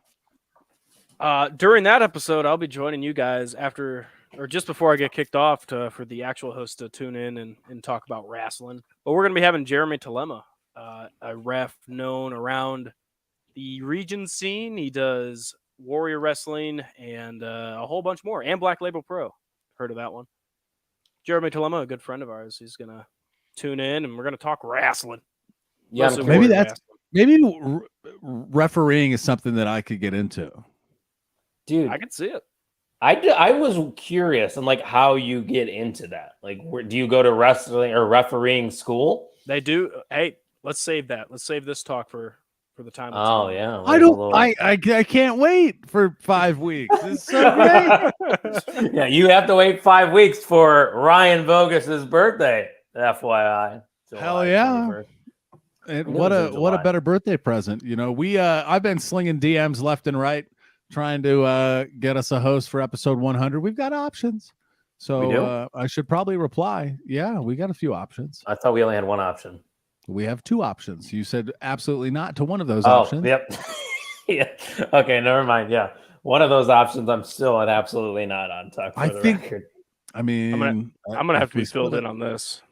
During that episode, I'll be joining you guys after or just before I get kicked off for the actual host to tune in and talk about wrestling. But we're going to be having Jeremy Telema, a ref known around the region scene. He does Warrior Wrestling and a whole bunch more, and Black Label Pro. Heard of that one? Jeremy Telema, a good friend of ours. He's going to tune in, and we're going to talk wrestling. Yeah, maybe refereeing is something that I could get into. Dude, I can see it. I was curious and how you get into that. Do you go to wrestling or refereeing school? They do. Hey, let's save that. Let's save this talk for the time. Oh yeah. I can't wait for 5 weeks. It's so great. Yeah, you have to wait 5 weeks for Ryan Vogus's birthday. FYI. Hell yeah. What a better birthday present. You know, I've been slinging DMs left and right, trying to get us a host for episode 100. We've got options. So I should probably reply. Yeah, we got a few options. I thought we only had one option. We have 2 options. You said absolutely not to one of those options. Yep. Yeah. Okay, never mind. Yeah. One of those options I'm still at absolutely not on. Record. I mean, I'm gonna have to be filled in on this.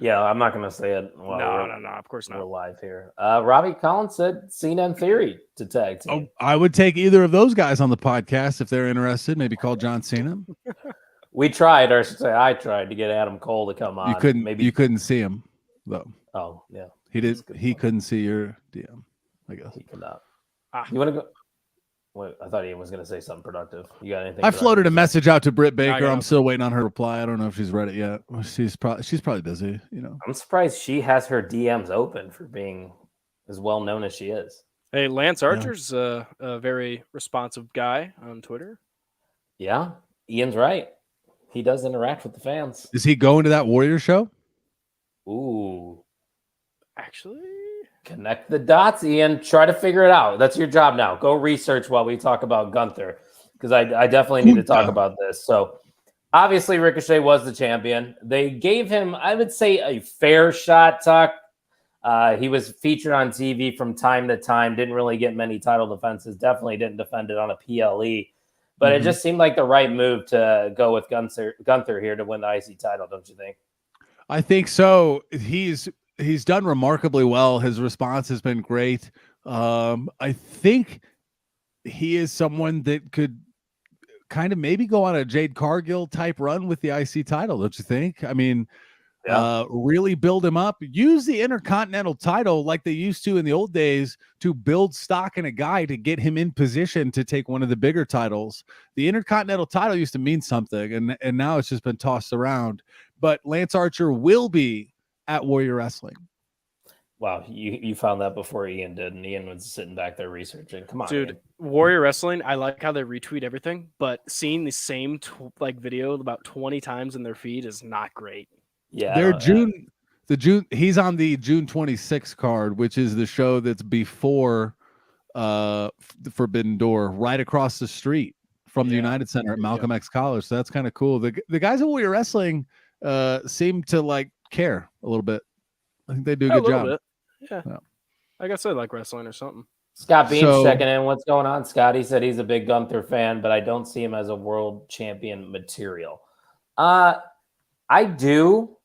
Yeah, I'm not gonna say it. No, of course not. We're live here. Robbie Collins said Cena and Theory to tag team. I would take either of those guys on the podcast if they're interested. Maybe call John Cena. We tried, or I should say I tried to get Adam Cole to come on. You couldn't see him though. Oh yeah. He couldn't see your DM, I guess. He could not. You want to go? Wait, I thought Ian was going to say something productive. You got anything? I floated a message out to Britt Baker. I'm still waiting on her reply. I don't know if she's read it yet. She's probably busy. You know. I'm surprised she has her DMs open for being as well known as she is. Hey, Lance Archer's a very responsive guy on Twitter. Yeah, Ian's right. He does interact with the fans. Is he going to that Warrior show? Ooh. Actually, Connect the dots, Ian. Try to figure it out. That's your job now. Go research while we talk about Gunther, because I definitely need to talk about this. So, obviously, Ricochet was the champion. They gave him, I would say, a fair shot, Tuck. He was featured on TV from time to time. Didn't really get many title defenses. Definitely didn't defend it on a PLE. But it just seemed like the right move to go with Gunther here to win the IC title, don't you think? I think so. He's done remarkably well. His response has been great. I think he is someone that could kind of maybe go on a Jade Cargill type run with the IC title, don't you think? I mean, really build him up. Use the Intercontinental title like they used to in the old days to build stock in a guy to get him in position to take one of the bigger titles. The Intercontinental title used to mean something, and now it's just been tossed around. But Lance Archer will be at Warrior Wrestling. Wow, you found that before Ian did, and Ian was sitting back there researching. Come on, dude. Ian. Warrior Wrestling, I like how they retweet everything, but seeing the same video about 20 times in their feed is not great. Yeah, he's on the June 26th card, which is the show that's before the Forbidden Door, right across the street from the United Center at Malcolm X College. So that's kind of cool. The guys at Warrior Wrestling seem to like care a little bit. I think they do a good job. Yeah. Like I said, like wrestling or something. Scott Beams checking in. What's going on, Scott? He said he's a big Gunther fan, but I don't see him as a world champion material. I do.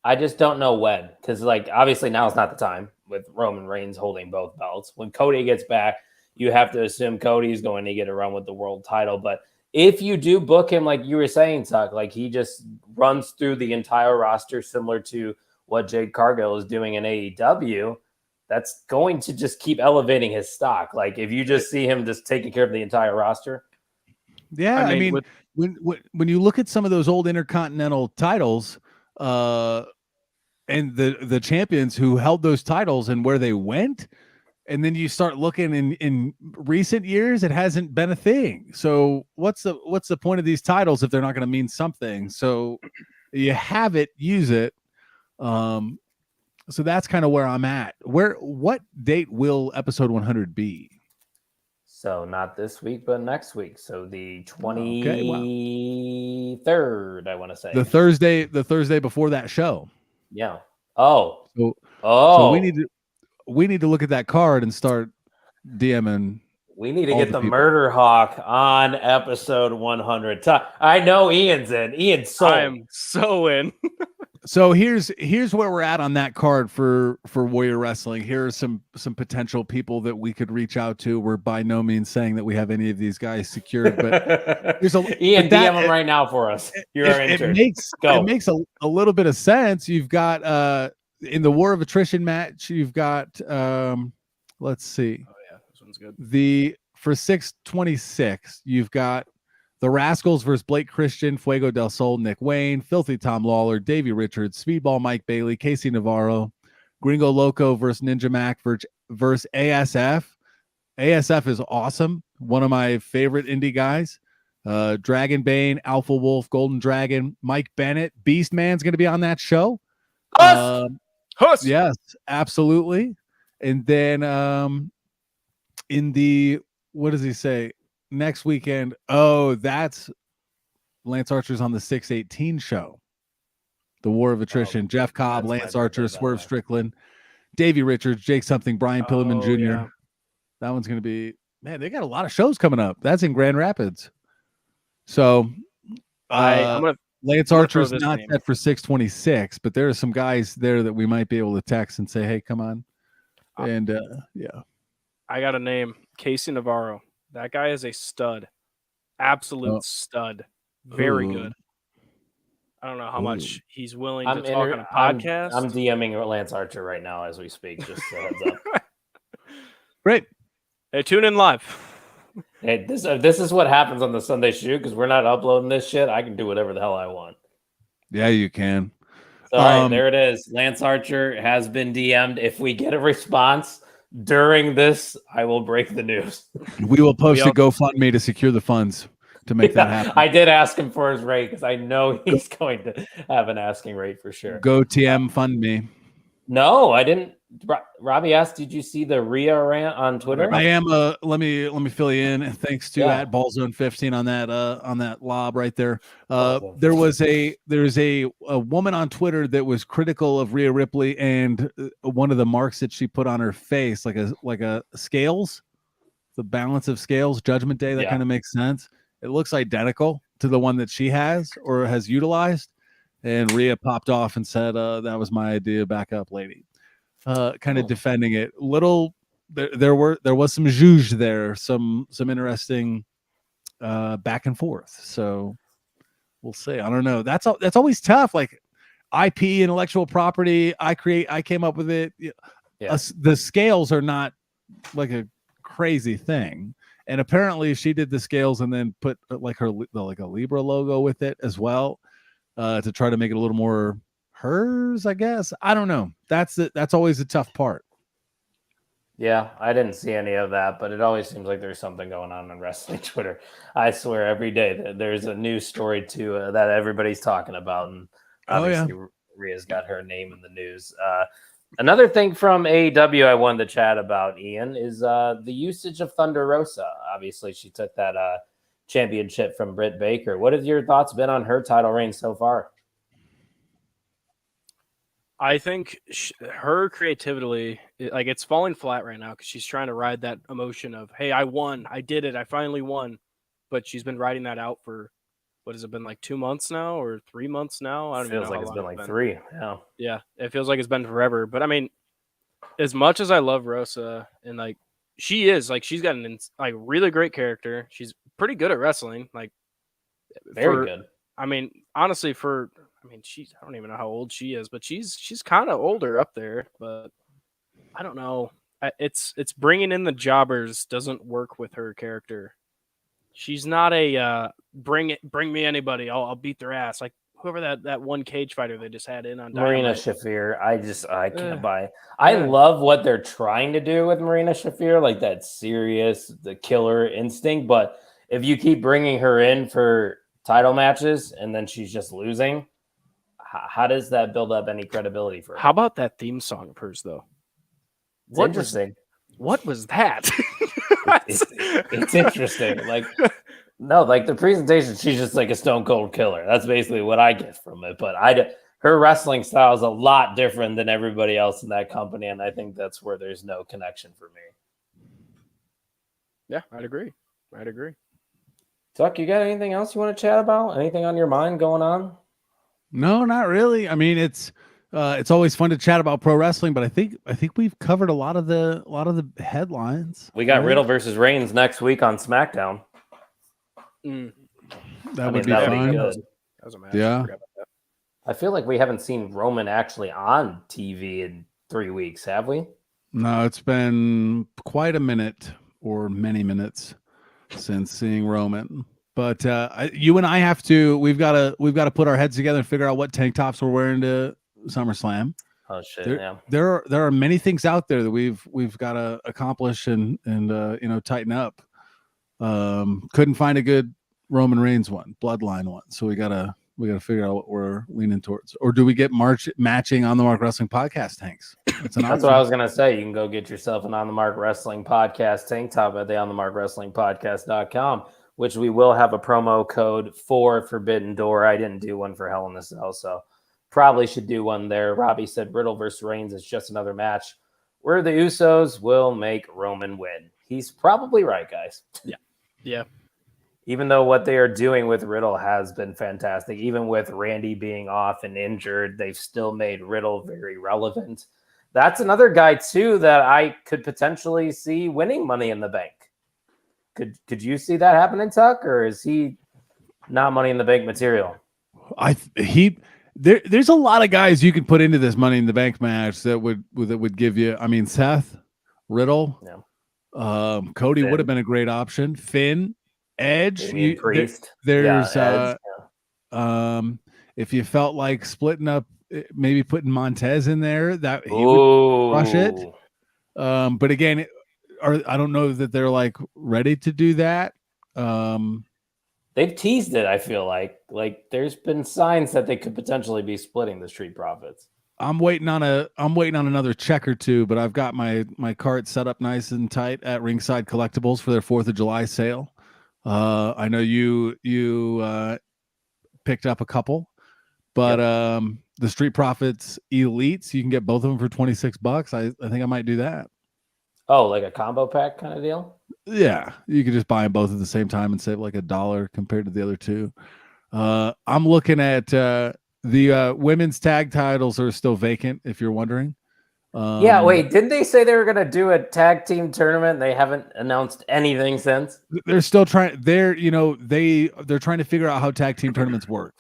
I just don't know when, because like obviously now is not the time with Roman Reigns holding both belts. When Cody gets back, you have to assume Cody's going to get a run with the world title. But if you do book him, like you were saying, Tuck, like he just runs through the entire roster, similar to what Jade Cargill is doing in AEW, that's going to just keep elevating his stock. Like if you just see him just taking care of the entire roster. Yeah, I mean when you look at some of those old Intercontinental titles, and the champions who held those titles and where they went, and then you start looking in recent years, it hasn't been a thing. So what's the point of these titles if they're not going to mean something? So you have it, use it. So that's kind of where I'm at. What date will episode 100 be? So not this week, but next week. So the 23rd, I want to say. The Thursday before that show. Yeah. So we need to look at that card and start DMing. We need to get the Murder Hawk on episode 100. I know Ian's in. I am so in. So here's where we're at on that card for Warrior Wrestling. Here are some potential people that we could reach out to. We're by no means saying that we have any of these guys secured, but there's Ian, DM them right now for us. It makes a little bit of sense. You've got in the War of Attrition match, you've got let's see. Oh yeah, this one's good. For 626, you've got the Rascals versus Blake Christian, Fuego del Sol, Nick Wayne, Filthy Tom Lawler, Davey Richards, Speedball Mike Bailey, Casey Navarro, Gringo Loco versus Ninja Mac versus ASF. ASF is awesome. One of my favorite indie guys. Dragon Bane, Alpha Wolf, Golden Dragon, Mike Bennett, Beast Man's going to be on that show. Huss! Yes, absolutely. And then in the, what does he say? Next weekend, that's Lance Archer's on the 618 show. The War of Attrition. Jeff Cobb, Lance Archer, Swerve Strickland, Davey Richards, Jake Something, Brian Pillman Jr. Yeah. That one's going to be, man, they got a lot of shows coming up. That's in Grand Rapids. So Lance Archer's not set for 626, but there are some guys there that we might be able to text and say, hey, come on. And I got a name, Casey Navarro. That guy is a stud. Absolute stud. Very good. I don't know how much he's willing to talk on a podcast. I'm DMing Lance Archer right now as we speak, just a heads up. Great. Hey, tune in live. Hey, this is what happens on the Sunday Shoot because we're not uploading this shit. I can do whatever the hell I want. Yeah, you can. So, all right, there it is. Lance Archer has been DM'd. If we get a response during this, I will break the news. We will post a GoFundMe to secure the funds to make that happen. I did ask him for his rate because I know he's going to have an asking rate for sure. Go TM fund me. No, I didn't. Robbie asked, "Did you see the Rhea rant on Twitter?" I am. Let me fill you in. Thanks to at Ballzone15 on that lob right there. There's a woman on Twitter that was critical of Rhea Ripley and one of the marks that she put on her face, like a scales, the balance of scales, Judgment Day. That kind of makes sense. It looks identical to the one that she has or has utilized. And Rhea popped off and said, that was my idea, back up, lady. Kind of defending it. There was some zhuzh there, some interesting back and forth. So we'll see. I don't know. That's always tough. Like IP, intellectual property, I came up with it. The scales are not like a crazy thing. And apparently she did the scales and then put like a Libra logo with it as well. To try to make it a little more hers, I guess. I don't know. That's always a tough part. Yeah, I didn't see any of that, but it always seems like there's something going on wrestling Twitter. I swear every day that there's a news story too that everybody's talking about, and obviously Rhea's got her name in the news. Another thing from AEW I wanted to chat about, Ian, is the usage of Thunder Rosa. Obviously, she took that championship from Britt Baker. What have your thoughts been on her title reign so far? I think her creativity, like, it's falling flat right now because she's trying to ride that emotion of, hey, I won, I did it, I finally won. But she's been riding that out for, what has it been, like 2 months now or 3 months now? I don't know. Feels like it's been like 3. Yeah, it feels like it's been forever. But I mean, as much as I love Rosa, and like she's got an really great character. She's pretty good at wrestling, like very good. I mean, honestly, I don't even know how old she is, but she's kind of older up there. But I don't know. It's bringing in the jobbers doesn't work with her character. She's not a bring me anybody. I'll beat their ass. Like whoever that one cage fighter they just had in on Marina Shafir. I can't buy it. I love what they're trying to do with Marina Shafir, like that serious, the killer instinct. But if you keep bringing her in for title matches and then she's just losing, how does that build up any credibility for her? How about that theme song of hers, though? It's interesting. What was that? It's interesting. Like, no, like the presentation, she's just like a stone cold killer. That's basically what I get from it. But her wrestling style is a lot different than everybody else in that company, and I think that's where there's no connection for me. Yeah, I'd agree. Tuck, you got anything else you want to chat about? Anything on your mind going on? No, not really. I mean, it's always fun to chat about pro wrestling, but I think we've covered a lot of the headlines. We got Riddle versus Reigns next week on SmackDown. That would be fun. That was a match. Yeah. I feel like we haven't seen Roman actually on TV in 3 weeks, have we? No, it's been quite a minute or many minutes since seeing Roman. But you and I we've got to put our heads together and figure out what tank tops we're wearing to SummerSlam. Oh shit! There are many things out there that we've got to accomplish and tighten up. Couldn't find a good Roman Reigns one, Bloodline one, so we gotta figure out what we're leaning towards. Or do we get matching On the Mark Wrestling podcast tanks? That's what I was gonna say. You can go get yourself an On the Mark Wrestling podcast tank top at the onthemarkwrestlingpodcast.com. which we will have a promo code for Forbidden Door. I didn't do one for Hell in a Cell, so probably should do one there. Robbie said Riddle versus Reigns is just another match where the Usos will make Roman win. He's probably right, guys. Yeah. Even though what they are doing with Riddle has been fantastic, even with Randy being off and injured, they've still made Riddle very relevant. That's another guy, too, that I could potentially see winning Money in the Bank. Could you see that happening, Tuck, or is he not Money in the Bank material? There's a lot of guys you could put into this Money in the Bank match that would give you. I mean, Seth, Riddle, Cody Finn would have been a great option. Finn, Edge, Priest. There's Edge, if you felt like splitting up, maybe putting Montez in there, that he would crush it. But again, I don't know that they're like ready to do that. They've teased it. I feel like there's been signs that they could potentially be splitting the Street Profits. I'm waiting on another check or two, but I've got my cart set up nice and tight at Ringside Collectibles for their 4th of July sale. I know you picked up a couple, but the Street Profits Elites, you can get both of them for $26. I think I might do that. Oh, like a combo pack kind of deal? Yeah, you could just buy them both at the same time and save like $1 compared to the other two. I'm looking at the women's tag titles are still vacant, if you're wondering. Yeah, wait, didn't they say they were going to do a tag team tournament? They haven't announced anything since. They're still trying. They're trying to figure out how tag team tournaments work.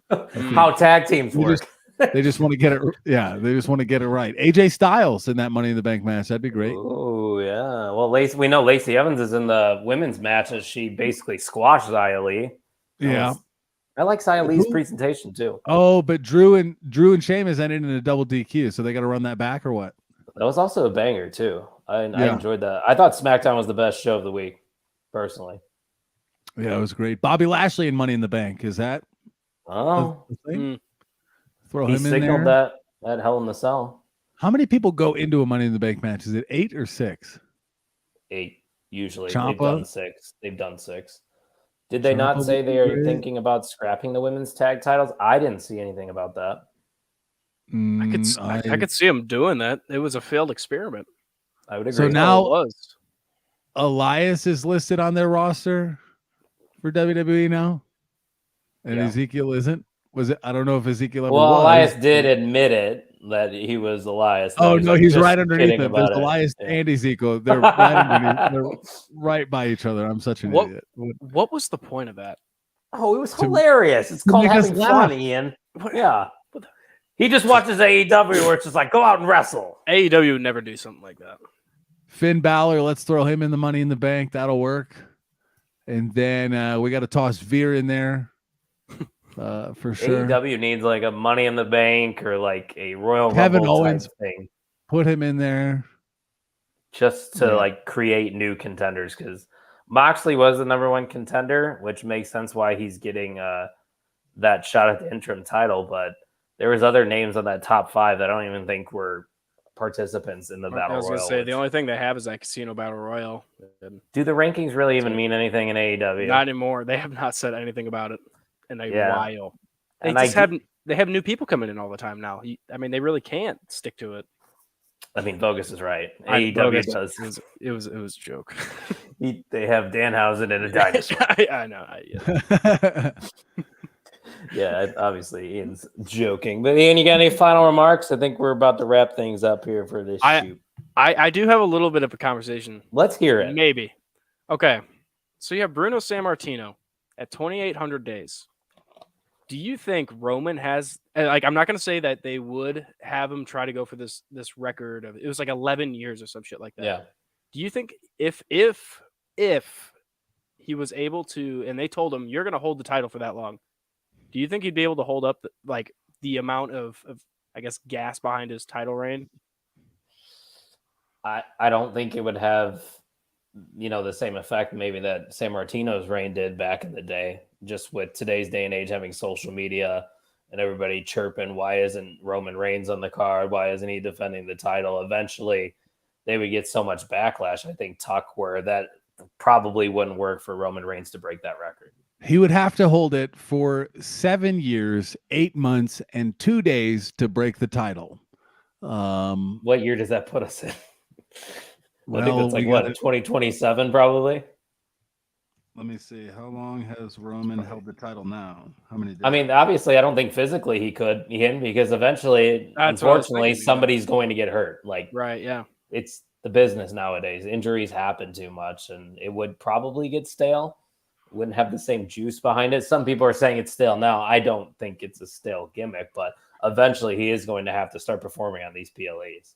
How tag teams work. They just want to get it. Yeah, they just want to get it right. AJ Styles in that Money in the Bank match. That'd be great. Oh yeah. Well, we know Lacey Evans is in the women's match as she basically squashed Xia Li. Yeah. I like Xia Li's presentation too. Oh, but Drew and Sheamus ended in a double DQ, so they got to run that back or what? That was also a banger too. I enjoyed that. I thought SmackDown was the best show of the week, personally. Yeah, it was great. Bobby Lashley in Money in the Bank. Is that? Oh, throw he him in signaled there. that Hell in the Cell. How many people go into a Money in the Bank match? Is it 8 or 6? 8 usually. Ciampa? They've done 6. They've done 6. Did they not say they are thinking about scrapping the women's tag titles? I didn't see anything about that. I could see them doing that. It was a failed experiment. I would agree. So now it was. Elias is listed on their roster for WWE now, and Ezekiel isn't. Was it? I don't know if Ezekiel ever was. Elias did admit it that he was Elias. Oh no, he's right underneath him. There's it. Elias and Ezekiel. They're right underneath. They're right by each other. I'm such an idiot. What was the point of that? Oh, it was hilarious. It's called having fun, Ian. Yeah. He just watches AEW where it's just like, go out and wrestle. AEW would never do something like that. Finn Balor, let's throw him in the Money in the Bank. That'll work. And then we got to toss Veer in there for sure. AEW needs like a Money in the Bank or like a Royal Kevin Rumble Owens type thing. Put him in there. Just to like create new contenders, because Moxley was the number 1 contender, which makes sense why he's getting that shot at the interim title. But there was other names on that top 5 that I don't even think were participants in the Battle Royal. I was going to say, the only thing they have is that Casino Battle Royal. Do the rankings really even mean anything in AEW? Not anymore. They have not said anything about it in a while. They have new people coming in all the time now. I mean, they really can't stick to it. I mean, Bogus is right. AEW does. It was a joke. They have Danhausen and a dinosaur. I know. Yeah, obviously Ian's joking. But Ian, you got any final remarks? I think we're about to wrap things up here for this shoot. I do have a little bit of a conversation. Let's hear it. Maybe. Okay. So you have Bruno Sammartino at 2,800 days. Do you think Roman has I'm not going to say that they would have him try to go for this record of, it was like 11 years or some shit like that. Yeah. Do you think if he was able to, and they told him you're going to hold the title for that long, do you think he'd be able to hold up the amount of I guess gas behind his title reign? I don't think it would have the same effect maybe that Sammartino's reign did back in the day, just with today's day and age having social media and everybody chirping, why isn't Roman Reigns on the card? Why isn't he defending the title? Eventually they would get so much backlash, I think, Tuck, where that probably wouldn't work for Roman Reigns to break that record. He would have to hold it for 7 years, 8 months, and 2 days to break the title. What year does that put us in? Well, I think that's 2027 probably. Let me see. How long has Roman held the title now? How many days? I mean, obviously, I don't think physically he could, Ian, because eventually, unfortunately, somebody's going to get hurt. Right, yeah. It's the business nowadays. Injuries happen too much, and it would probably get stale. Wouldn't have the same juice behind it. Some people are saying it's stale now. I don't think it's a stale gimmick, but eventually he is going to have to start performing on these PLEs.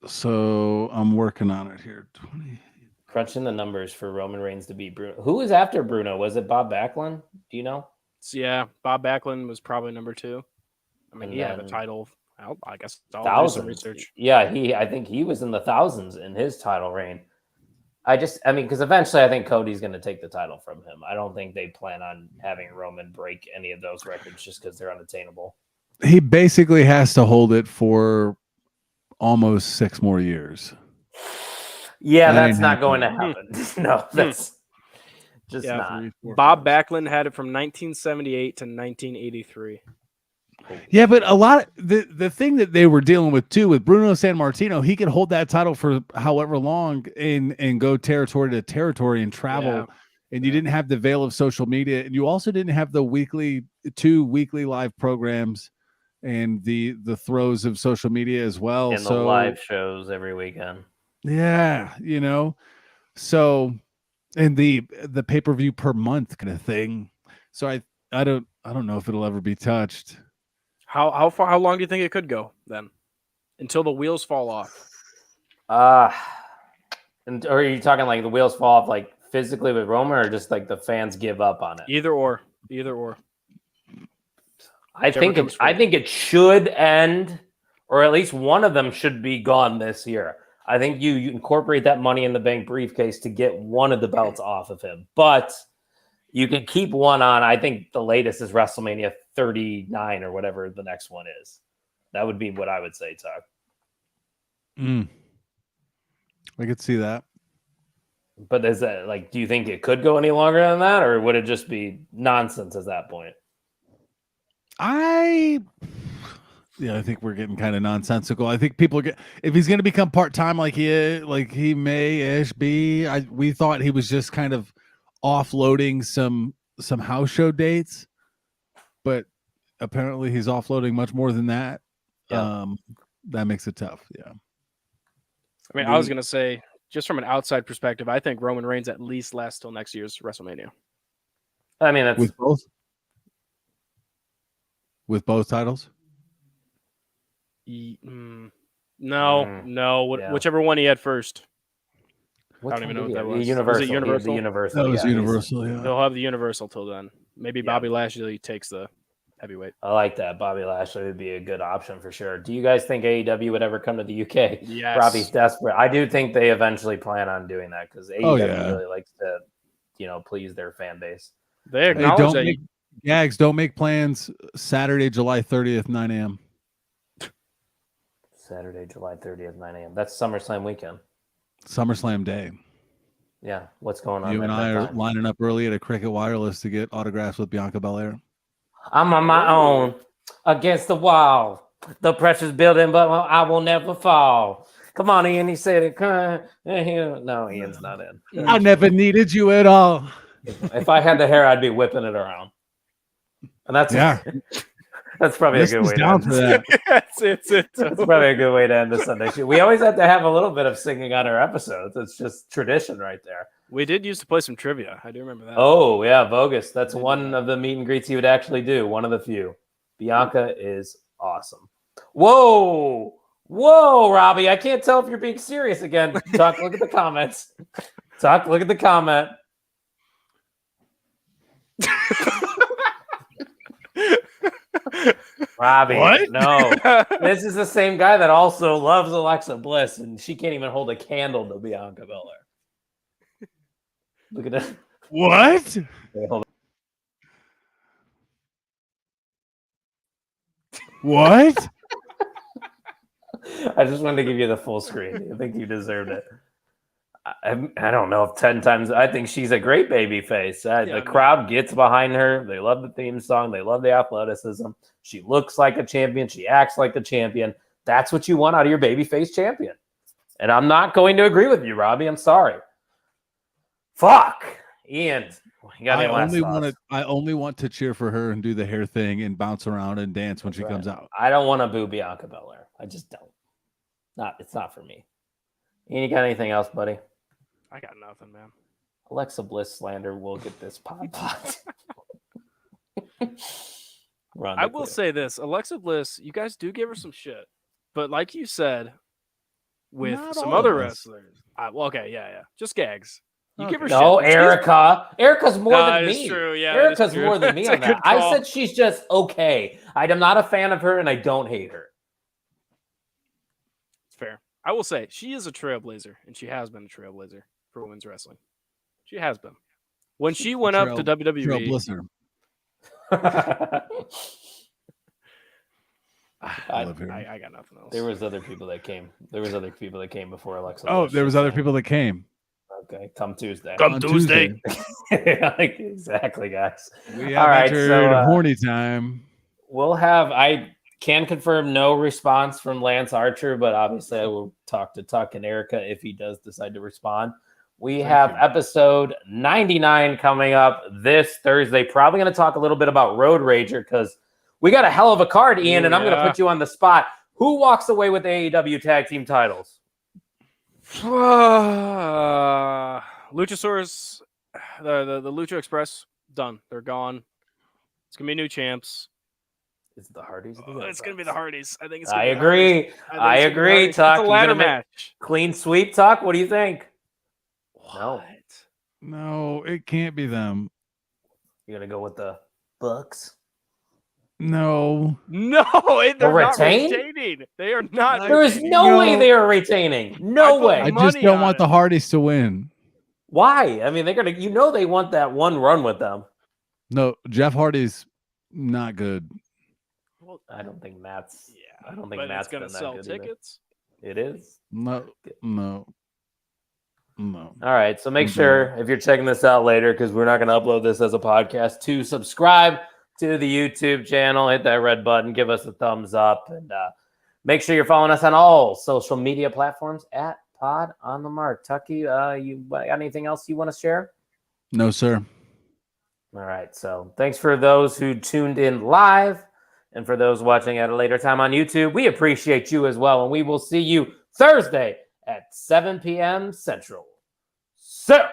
So I'm working on it here. 20. Crunching the numbers for Roman Reigns to beat Bruno. Who was after Bruno? Was it Bob Backlund? Do you know? So, yeah, Bob Backlund was probably number 2. I mean, he had a title I guess I'll do some Thousands. research. Yeah, I think he was in the thousands in his title reign. Because eventually I think Cody's going to take the title from him. I don't think they plan on having Roman break any of those records just because they're unattainable. He basically has to hold it for almost 6 more years. Yeah, that's not going to happen. No, that's just not. Bob Backlund had it from 1978 to 1983. Yeah, but a lot of the thing that they were dealing with too with Bruno Sammartino, he could hold that title for however long and go territory to territory and travel. And you didn't have the veil of social media, and you also didn't have the 2 weekly live programs and the throes of social media as well. And the live shows every weekend. Yeah, so and the pay-per-view per month kind of thing. So I don't know if it'll ever be touched. How long do you think it could go then? Until the wheels fall off? Or are you talking like the wheels fall off like physically with Roman, or just like the fans give up on it? Either or. I think it should end, or at least one of them should be gone this year. I think you incorporate that Money in the Bank briefcase to get one of the belts off of him, but you can keep one on. I think the latest is WrestleMania 39 or whatever the next one is. That would be what I would say, Tuck. I could see that. But is that do you think it could go any longer than that, or would it just be nonsense at that point? I think we're getting kind of nonsensical. I think people if he's going to become part-time like he may-ish be. We thought he was just kind of offloading some house show dates, but apparently he's offloading much more than that. That makes it tough. Yeah. I mean, I was going to say, just from an outside perspective, I think Roman Reigns at least lasts till next year's WrestleMania. I mean, that's with both titles. Whichever one he had first. I don't even know what that was. Universal. Was it Universal? The Universal. That was Universal. Yeah. He'll have the Universal till then. Maybe Bobby Lashley takes the heavyweight. I like that. Bobby Lashley would be a good option for sure. Do you guys think AEW would ever come to the UK? Yes. Robbie's desperate. I do think they eventually plan on doing that because AEW really likes to, please their fan base. They acknowledge that. Gags, don't make plans. Saturday, July 30th, 9 a.m. Saturday, July 30th, 9 a.m. That's SummerSlam weekend. SummerSlam day. Yeah. What's going on? You and I are lining up early at a Cricket Wireless to get autographs with Bianca Belair. I'm on my own against the wall. The pressure's building, but I will never fall. Come on, Ian. He said it. No, Ian's not in. I never needed you at all. If I had the hair, I'd be whipping it around. And that's that's probably a good way to end that. That's probably a good way to end the Sunday Shoot. We always have to have a little bit of singing on our episodes. It's just tradition right there. We did used to play some trivia. I do remember that. Oh, yeah, Bogus. That's one of the meet and greets he would actually do. One of the few. Bianca is awesome. Whoa, Robbie. I can't tell if you're being serious again. Look at the comments. Look at the comment. Robbie, what? No. This is the same guy that also loves Alexa Bliss, and she can't even hold a candle to Bianca Belair. Look at that. What? Okay, hold on. What? I just wanted to give you the full screen. I think you deserved it. I don't know if 10 times. I think she's a great baby face. The crowd gets behind her. They love the theme song. They love the athleticism. She looks like a champion. She acts like a champion. That's what you want out of your baby face champion. And I'm not going to agree with you, Robbie. I'm sorry. Fuck. Ian, you got any last thoughts? I only want to cheer for her and do the hair thing and bounce around and dance when she comes out. I don't want to boo Bianca Belair. I just don't. It's not for me. Ian, you got anything else, buddy? I got nothing, man. Alexa Bliss slander will get this pot. I will say this. Alexa Bliss, you guys do give her some shit. But like you said, with some other wrestlers. Yeah. Just Gags. You give her shit. No, Erica. Erica's more than me. True. Yeah, Erica's more than me on that. I said she's just okay. I'm not a fan of her, and I don't hate her. fair. I will say she is a trailblazer, and she has been a trailblazer for women's wrestling. She has been. When she went up to WWE, Trailblazer. I got nothing else. There was other people that came. There was other people that came before Alexa. Oh, there was other people that came. Okay, come Tuesday. Come Tuesday. Exactly, guys. We have horny time. We'll have. I can confirm no response from Lance Archer, but obviously I will talk to Tuck and Erica if he does decide to respond. We have episode 99 coming up this Thursday. Probably going to talk a little bit about Road Rager because we got a hell of a card, Ian, and I'm going to put you on the spot. Who walks away with the AEW tag team titles? Luchasaurus, the Lucha Express, done. They're gone. It's gonna be new champs. Is it the Hardys? It's gonna be the Hardys. I think it's. I agree. I agree. Tuck, it's a ladder match. Clean sweep, Tuck. What do you think? What? No, it can't be them. You're gonna go with the Bucks? No, they're not retained? retaining. They are not. There is no way they are retaining. No way. I just don't want the Hardys to win. Why? I mean, they're gonna. They want that one run with them. No, Jeff Hardy's not good. Well, I don't think Matt's. Yeah, I don't think Matt's gonna sell tickets. Either. It is. No. All right, so make sure if you're checking this out later, because we're not going to upload this as a podcast, to subscribe to the YouTube channel, hit that red button, give us a thumbs up, and make sure you're following us on all social media platforms at Pod on the Mark. Tucky, you got anything else you want to share? No, sir. All right, so thanks for those who tuned in live, and for those watching at a later time on YouTube, we appreciate you as well, and we will see you Thursday at 7 p.m. Central. So.